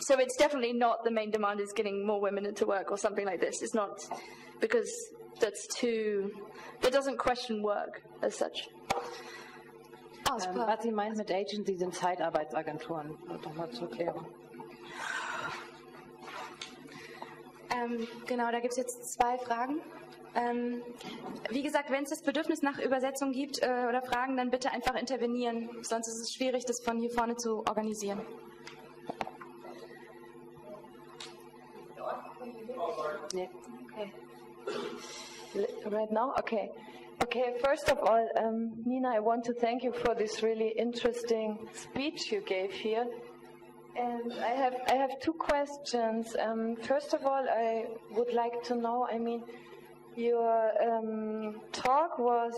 So it's definitely not the main demand is getting more women into work or something like this. It's not, because that doesn't question work as such. Was Sie meint mit Agencies sind Zeitarbeitsagenturen, nochmal zur Klärung. Genau, da gibt es jetzt 2 Fragen. Wie gesagt, wenn es das Bedürfnis nach Übersetzung gibt oder Fragen, dann bitte einfach intervenieren, sonst ist es schwierig, das von hier vorne zu organisieren. Nee. Okay. Right now? Okay. Okay, first of all, Nina, I want to thank you for this really interesting speech you gave here. And I have two questions. First of all, I would like to know, I mean, your talk was,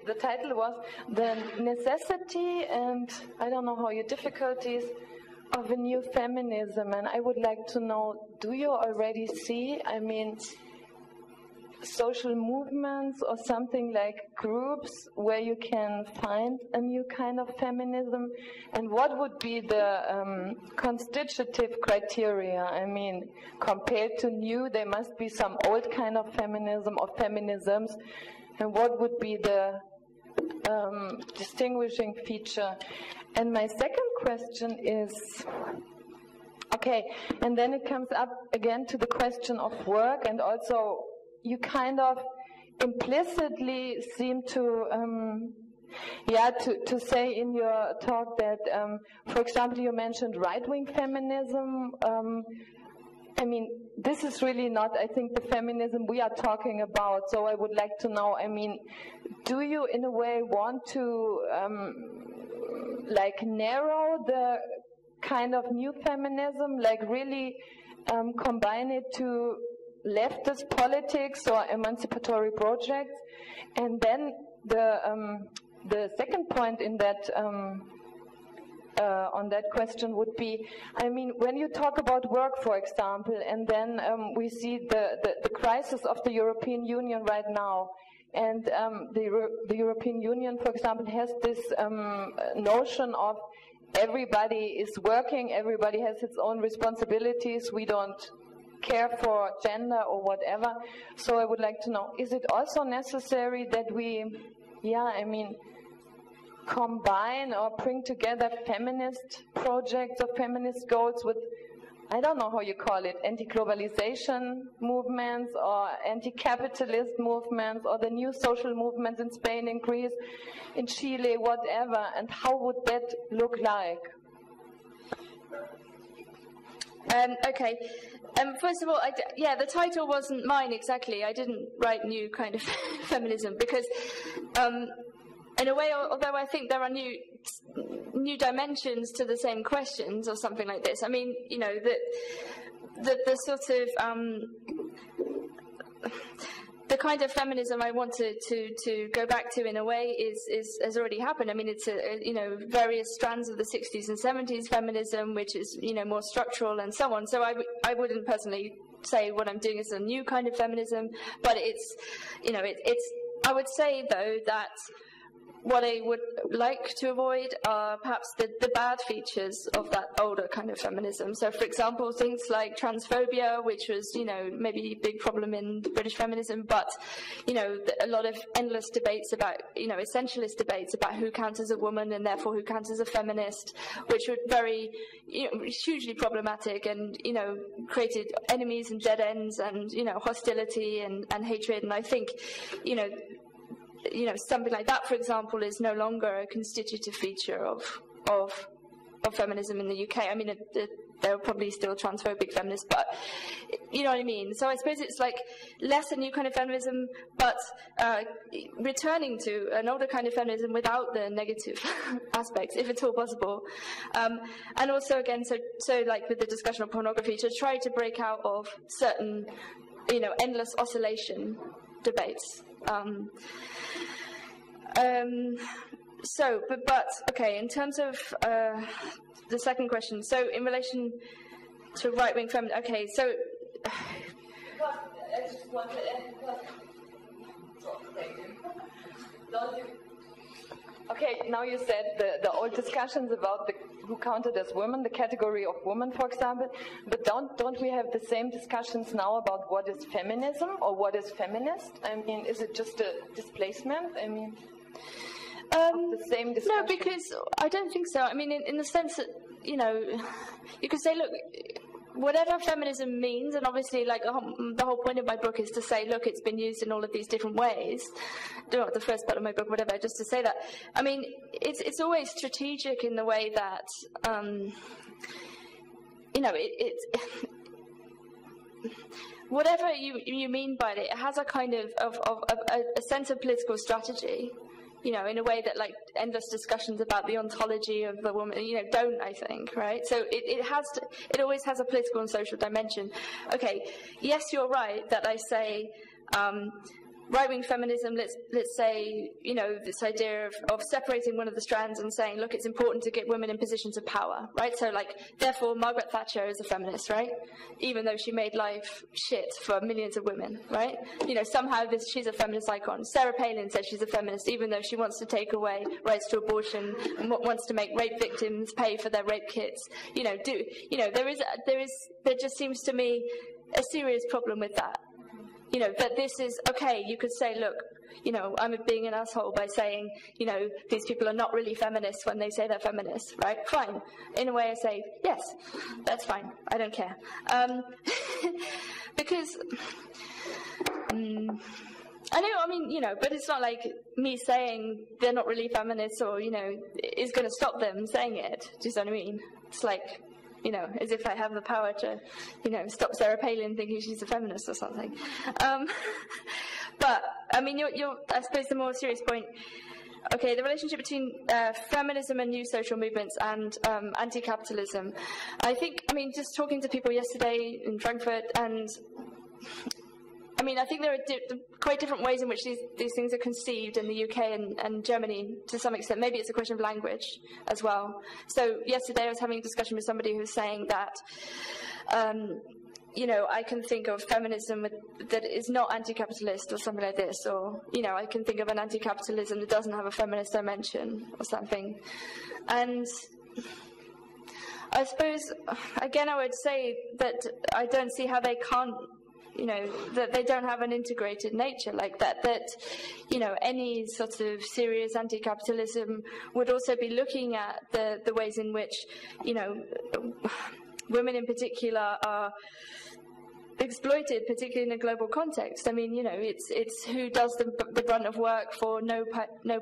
the title was The Necessity and, I don't know how your difficulties of a new feminism. And I would like to know, do you already see, I mean, social movements or something like groups where you can find a new kind of feminism? And what would be the constitutive criteria? I mean, compared to new, there must be some old kind of feminism or feminisms. And what would be the distinguishing feature? And my second question is, okay, and then it comes up again to the question of work, and also you kind of implicitly seem to say in your talk that, for example, you mentioned right-wing feminism. I mean, this is really not, I think, the feminism we are talking about. So I would like to know, I mean, do you in a way want to like narrow the kind of new feminism, like really combine it to leftist politics or emancipatory projects? And then the second point in that on that question would be, I mean, when you talk about work, for example, and then we see the crisis of the European Union right now, and the European Union, for example, has this notion of everybody is working, everybody has its own responsibilities, we don't care for gender or whatever. So I would like to know, is it also necessary that we, combine or bring together feminist projects or feminist goals with, I don't know how you call it, anti-globalization movements or anti-capitalist movements or the new social movements in Spain, in Greece, in Chile, whatever, and how would that look like? Okay. First of all, the title wasn't mine exactly. I didn't write new kind of feminism because, in a way, although I think there are new dimensions to the same questions or something like this. I mean, you know, the sort of the kind of feminism I wanted to go back to in a way has already happened. I mean, it's various strands of the 60s and 70s feminism, which is more structural and so on. So I wouldn't personally say what I'm doing is a new kind of feminism, but it's I would say though that what I would like to avoid are perhaps the bad features of that older kind of feminism. So, for example, things like transphobia, which was, maybe a big problem in British feminism, but, a lot of endless debates about, essentialist debates about who counts as a woman and therefore who counts as a feminist, which were very, hugely problematic and, created enemies and dead ends and, hostility and hatred. And I think, something like that, for example, is no longer a constitutive feature of feminism in the UK. I mean, there are probably still transphobic feminists, but you know what I mean. So I suppose it's like less a new kind of feminism, but returning to an older kind of feminism without the negative aspects, if at all possible. And also, again, so like with the discussion of pornography, to try to break out of certain, endless oscillation debates. Okay, in terms of the second question, so in relation to right-wing feminism, okay, so... I just want to end. Okay, now you said the old discussions about who counted as women, the category of woman, for example, but don't we have the same discussions now about what is feminism or what is feminist? I mean, is it just a displacement? I mean, the same discussion? No, because I don't think so. I mean, in the sense that, you could say, look, whatever feminism means, and obviously, like, the whole point of my book is to say, look, it's been used in all of these different ways. Not the first part of my book, whatever, just to say that. I mean, it's always strategic in the way that, whatever you mean by it, it has a kind of a sense of political strategy, you know, in a way that like endless discussions about the ontology of the woman, you know, don't, I think, right? So it always has a political and social dimension. Okay, yes, you're right that I say, right-wing feminism, let's say, you know, this idea of separating one of the strands and saying, look, it's important to get women in positions of power, right? So, like, therefore, Margaret Thatcher is a feminist, right? Even though she made life shit for millions of women, right? You know, somehow she's a feminist icon. Sarah Palin says she's a feminist, even though she wants to take away rights to abortion and wants to make rape victims pay for their rape kits. You know, there just seems to me a serious problem with that. You know, that this is, okay, you could say, look, you know, I'm being an asshole by saying, you know, these people are not really feminists when they say they're feminists, right? Fine. In a way I say, yes, that's fine. I don't care. Because, I know, I mean, you know, but it's not like me saying they're not really feminists or, you know, is going to stop them saying it. Do you know what I mean? It's like, you know, as if I have the power to, you know, stop Sarah Palin thinking she's a feminist or something. But, I mean, I suppose the more serious point, okay, the relationship between feminism and new social movements and anti-capitalism. I think, I mean, just talking to people yesterday in Frankfurt, and I mean, I think there are quite different ways in which these things are conceived in the UK and Germany to some extent. Maybe it's a question of language as well. So yesterday I was having a discussion with somebody who was saying that, you know, I can think of feminism that is not anti-capitalist or something like this, or, you know, I can think of an anti-capitalism that doesn't have a feminist dimension or something. And I suppose, again, I would say that I don't see how they can't, you know, that they don't have an integrated nature like that, you know, any sort of serious anti-capitalism would also be looking at the ways in which, you know, women in particular are exploited, particularly in a global context. I mean, you know, it's who does the brunt of work for no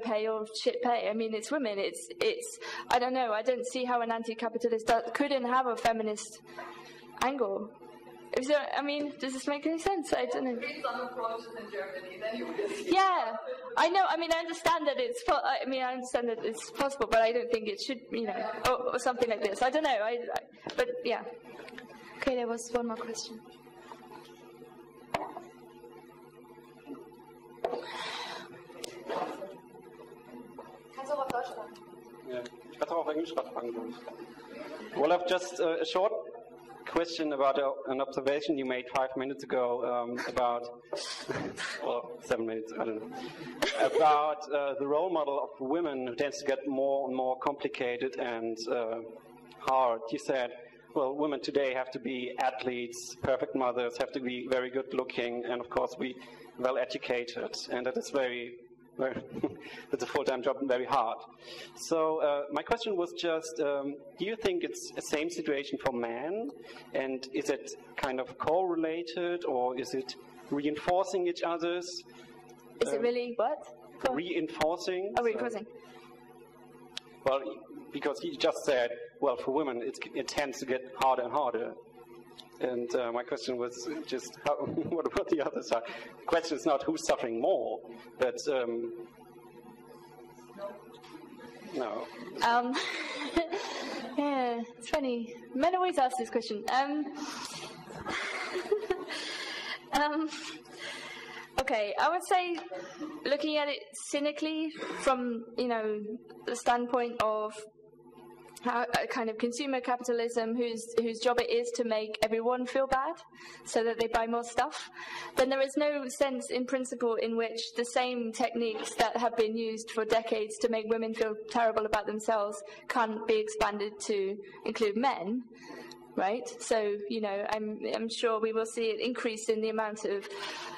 pay or shit pay. I mean, it's women. It's I don't know. I don't see how an anti-capitalist couldn't have a feminist angle. I mean, does this make any sense? I don't know. Yeah, I know. I mean, I understand that it's possible, but I don't think it should, you know, or something like this. I don't know. But yeah. Okay, there was one more question. Kannst du auch auf Deutsch sagen? Ja, ich kann es auch auf Englisch fragen. Well, I've just a short question about an observation you made 5 minutes ago about, well, 7 minutes, I don't know, about the role model of women who tends to get more and more complicated and hard. You said, well, women today have to be athletes, perfect mothers, have to be very good looking, and of course be well educated, and that is that's a full-time job and very hard. So my question was just, do you think it's the same situation for men? And is it kind of correlated, or is it reinforcing each other's? Is it really what? Reinforcing. Oh, reinforcing. Well, because you just said, well, for women it tends to get harder and harder. And my question was just, what about the other side? The question is not who's suffering more, but no. Yeah, it's funny. Men always ask this question. Okay, I would say, looking at it cynically from, you know, the standpoint of a kind of consumer capitalism whose job it is to make everyone feel bad so that they buy more stuff, then there is no sense in principle in which the same techniques that have been used for decades to make women feel terrible about themselves can't be expanded to include men. Right? So, you know, I'm sure we will see an increase in the amount of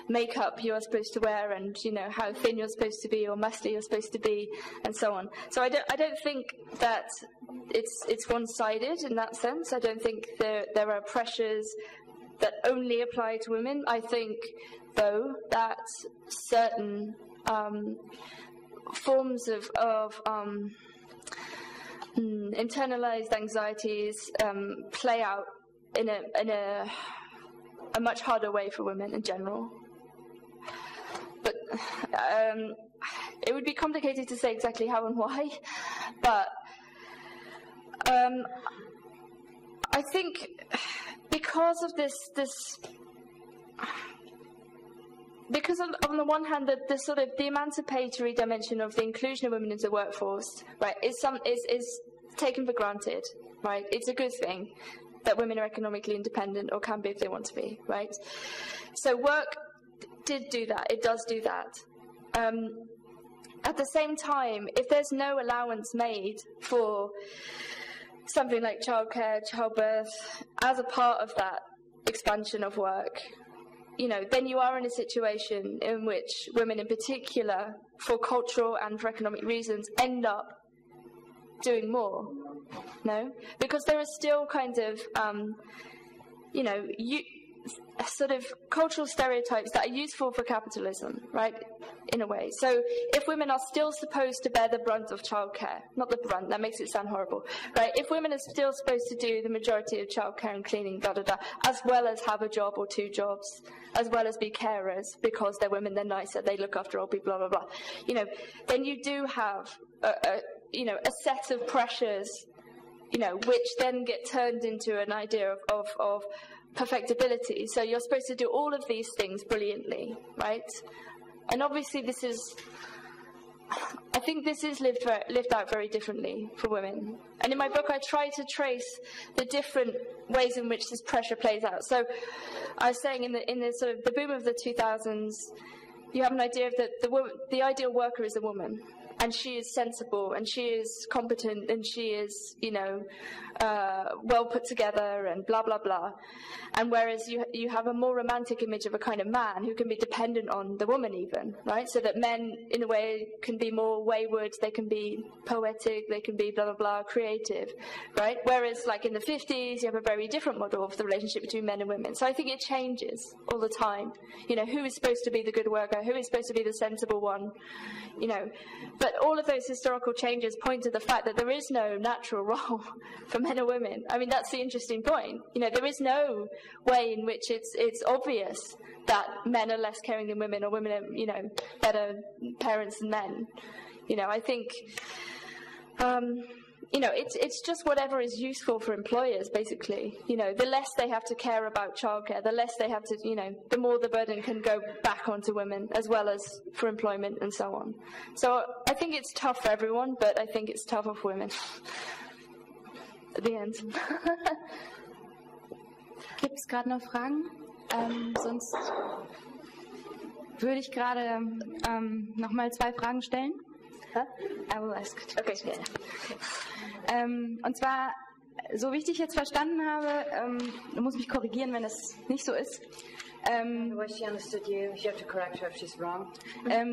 makeup you're supposed to wear, and, you know, how thin you're supposed to be or musty you're supposed to be, and so on. So I don't think that it's one-sided in that sense. I don't think there are pressures that only apply to women. I think, though, that certain forms of internalized anxieties play out in a a much harder way for women in general. But it would be complicated to say exactly how and why, but I think because of because on the one hand, the sort of the emancipatory dimension of the inclusion of women into the workforce, right, is taken for granted, right? It's a good thing that women are economically independent, or can be if they want to be, right? So work did do that. It does do that. At the same time, if there's no allowance made for something like childcare, childbirth, as a part of that expansion of work, then you are in a situation in which women in particular, for cultural and for economic reasons, end up doing more. No? Because there are still kind of, sort of cultural stereotypes that are useful for capitalism, right, in a way. So if women are still supposed to bear the brunt of childcare, not the brunt, that makes it sound horrible, right, if women are still supposed to do the majority of childcare and cleaning, as well as have a job or two jobs, as well as be carers, because they're women, they're nicer, they look after old people, blah, blah, blah, then you do have a set of pressures, which then get turned into an idea of perfectibility. So you're supposed to do all of these things brilliantly, right? And obviously I think this is lived out very differently for women. And in my book, I try to trace the different ways in which this pressure plays out. So I was saying in the sort of the boom of the 2000s, you have an idea of that the ideal worker is a woman. And she is sensible, and she is competent, and she is, well put together, and blah, blah, blah. And whereas you have a more romantic image of a kind of man who can be dependent on the woman even, right? So that men, in a way, can be more wayward, they can be poetic, they can be blah, blah, blah, creative, right? Whereas, like in the 50s, you have a very different model of the relationship between men and women. So I think it changes all the time. Who is supposed to be the good worker? Who is supposed to be the sensible one? But all of those historical changes point to the fact that there is no natural role for men or women. I mean, that's the interesting point. There is no way in which it's obvious that men are less caring than women, or women are, better parents than men. I think, it's just whatever is useful for employers, basically. The less they have to care about childcare, the less they have to, the more the burden can go back onto women, as well as for employment and so on. So I think it's tough for everyone, but I think it's tougher for women. At the end. Gibt es gerade noch Fragen? Sonst würde ich gerade nochmal 2 Fragen stellen. I will ask. Okay. Und zwar, so wie ich dich jetzt verstanden habe, du musst mich korrigieren, wenn es nicht so ist.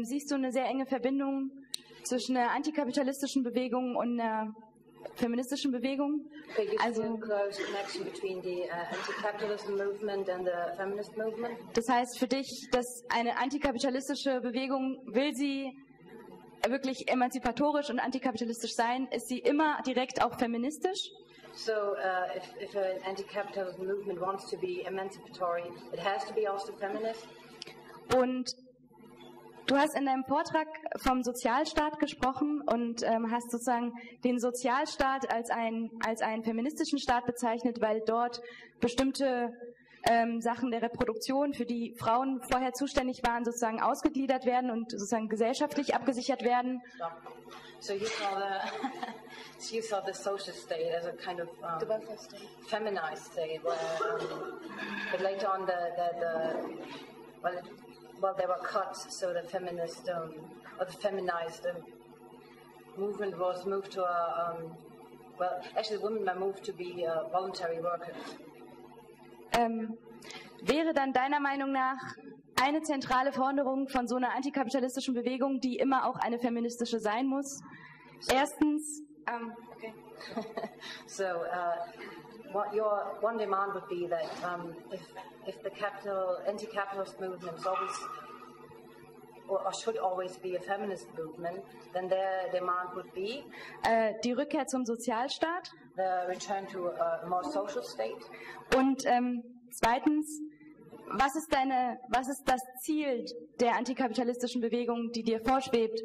Siehst du eine sehr enge Verbindung zwischen einer antikapitalistischen Bewegung und einer feministischen Bewegung? Also, das heißt für dich, dass eine antikapitalistische Bewegung, will sie wirklich emanzipatorisch und antikapitalistisch sein, ist sie immer direkt auch feministisch? So, if an anti-capitalism movement wants to be emancipatory, it has to be also feminist. Und du hast in deinem Vortrag vom Sozialstaat gesprochen und hast sozusagen den Sozialstaat als einen feministischen Staat bezeichnet, weil dort bestimmte Sachen der Reproduktion, für die Frauen vorher zuständig waren, sozusagen ausgegliedert werden und sozusagen gesellschaftlich abgesichert werden. So you saw the social state as a kind of feminized state, but later on there were cuts, so the feminist or the feminized movement was moved to actually women were moved to be voluntary workers. Wäre dann deiner Meinung nach eine zentrale Forderung von so einer antikapitalistischen Bewegung, die immer auch eine feministische sein muss? Erstens, okay. So, your one demand would be that if the anti-capitalist movement is always or should always be a feminist movement, then their demand would be die Rückkehr zum Sozialstaat, the return to a more social state. Und zweitens, was ist das Ziel der antikapitalistischen Bewegung, die dir vorschwebt?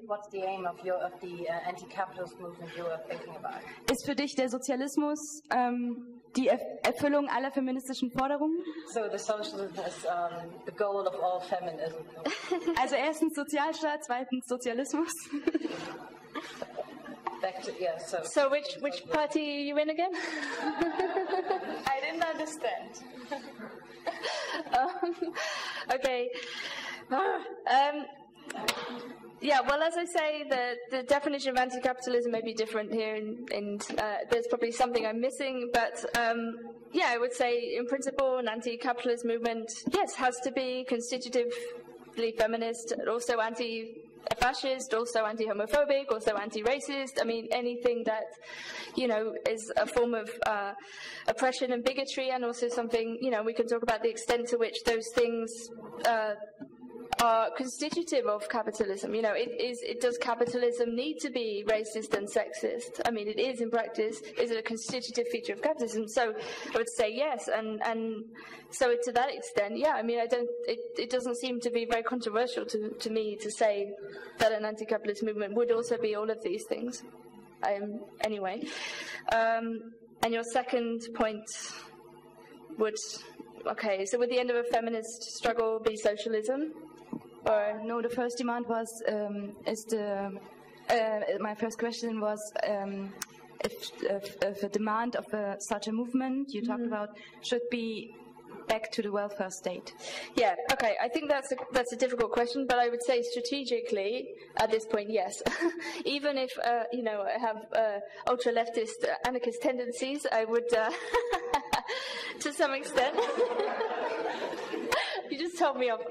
What's the aim of the anti-capitalist movement you were thinking about? Ist für dich der Sozialismus die Erfüllung aller feministischen Forderungen? So the socialism is the goal of all feminism. Also erstens Sozialstaat, zweitens Sozialismus. So which party are you in again? I didn't understand. Okay. Yeah, well, as I say, the definition of anti-capitalism may be different here, and there's probably something I'm missing, but yeah, I would say, in principle, an anti-capitalist movement, yes, has to be constitutively feminist, also anti-fascist, also anti-homophobic, also anti-racist. I mean, anything that, you know, is a form of oppression and bigotry, and also something, you know, we can talk about the extent to which those things are constitutive of capitalism. You know, does capitalism need to be racist and sexist? I mean, it is in practice. Is it a constitutive feature of capitalism? So I would say yes, and so to that extent, yeah. I mean, it doesn't seem to be very controversial to me to say that an anti-capitalist movement would also be all of these things. Anyway, and your second point would, okay, so would the end of a feminist struggle be socialism? Or no, the first demand was, my first question was if a demand of such a movement you talked about should be back to the welfare state. Yeah, okay, I think that's a difficult question, but I would say strategically, at this point, yes. Even if, you know, I have ultra-leftist anarchist tendencies, I would, to some extent. You just told me off.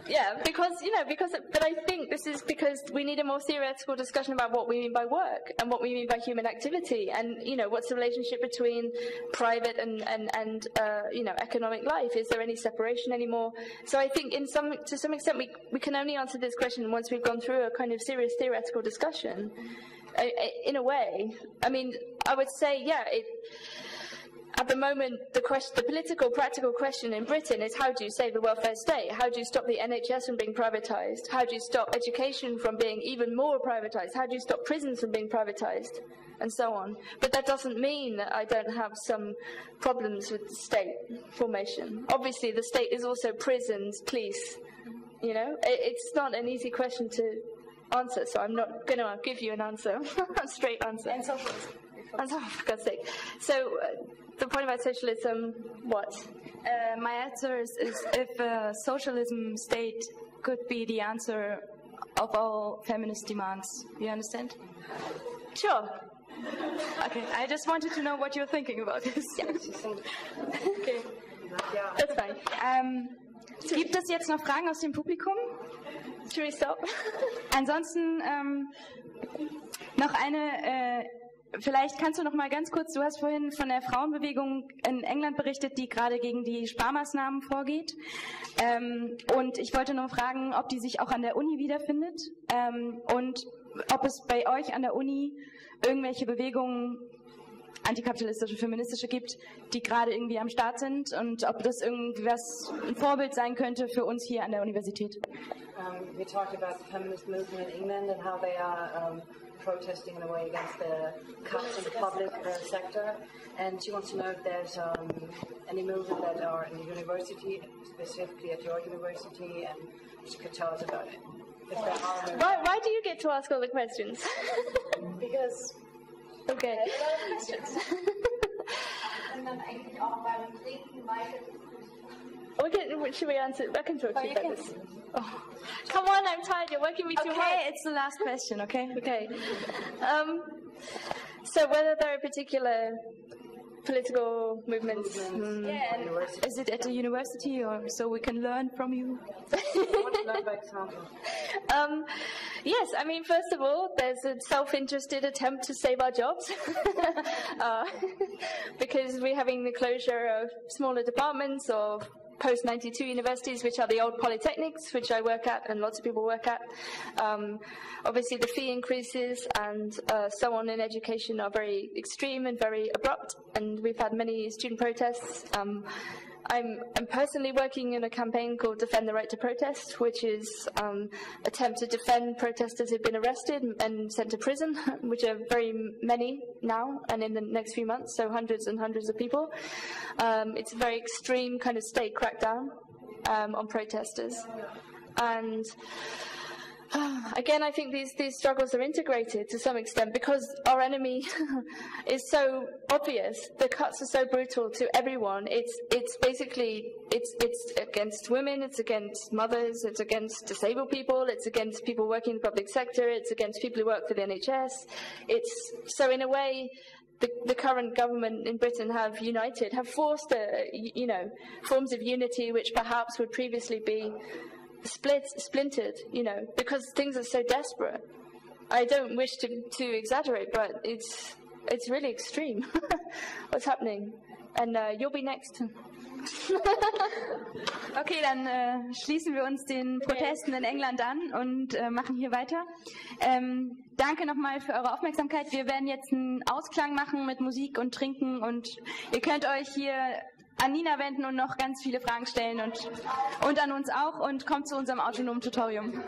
Yeah, but I think this is because we need a more theoretical discussion about what we mean by work and what we mean by human activity, and, you know, what's the relationship between private and you know, economic life. Is there any separation anymore? So I think to some extent we can only answer this question once we've gone through a kind of serious theoretical discussion. In a way, I mean, I would say, yeah, at the moment, the political, practical question in Britain is, how do you save the welfare state? How do you stop the NHS from being privatised? How do you stop education from being even more privatised? How do you stop prisons from being privatised? And so on. But that doesn't mean that I don't have some problems with state formation. Obviously, the state is also prisons, police. You know, it's not an easy question to answer, so I'm not going to give you an answer, a straight answer. And socialism. And so, for God's sake. So, the point about socialism, what? My answer is if a socialism state could be the answer of all feminist demands. You understand? Sure. Okay, I just wanted to know what you're thinking about this. Yeah. Okay. That's fine. Gibt es jetzt noch Fragen aus dem Publikum? Should we stop? Ansonsten noch eine... Vielleicht kannst du noch mal ganz kurz, du hast vorhin von der Frauenbewegung in England berichtet, die gerade gegen die Sparmaßnahmen vorgeht. Und ich wollte nur fragen, ob die sich auch an der Uni wiederfindet und ob es bei euch an der Uni irgendwelche Bewegungen, antikapitalistische, feministische gibt, die gerade irgendwie am Start sind und ob das irgendwie ein Vorbild sein könnte für uns hier an der Universität. We talked about the feminist movement in England and how they are protesting in a way against the cuts in the public sector, and she wants to know if there's any movement that are in the university, specifically at your university, and she could tell us about it. If there are Why do you get to ask all the questions? Because okay. I have a lot of questions. Und dann eigentlich auch beim Trinken weiter. Should we answer? I can talk to you about this. Oh. Come on, I'm tired. You're working me too hard. Okay, it's the last question, okay? Okay. So whether there are particular political movements. Yeah, and is it at the university or so we can learn from you? Yes, I mean, first of all, there's a self-interested attempt to save our jobs because we're having the closure of smaller departments of post-92 universities, which are the old polytechnics, which I work at and lots of people work at. Obviously, the fee increases and so on in education are very extreme and very abrupt, and we've had many student protests. I'm personally working in a campaign called Defend the Right to Protest, which is attempt to defend protesters who've been arrested and sent to prison, which are very many now and in the next few months, so hundreds and hundreds of people. It's a very extreme kind of state crackdown on protesters. And again, I think these struggles are integrated to some extent because our enemy is so obvious. The cuts are so brutal to everyone. It's basically against women, it's against mothers, it's against disabled people, it's against people working in the public sector, it's against people who work for the NHS. So in a way, the current government in Britain have forced forms of unity which perhaps would previously be splintered, because things are so desperate. I don't wish to exaggerate, but it's really extreme what's happening. And you'll be next. Okay, dann schließen wir uns den Protesten in England an und machen hier weiter. Danke nochmal für eure Aufmerksamkeit. Wir werden jetzt einen Ausklang machen mit Musik und Trinken und ihr könnt euch hier an Nina wenden und noch ganz viele Fragen stellen und an uns auch und kommt zu unserem autonomen Tutorium.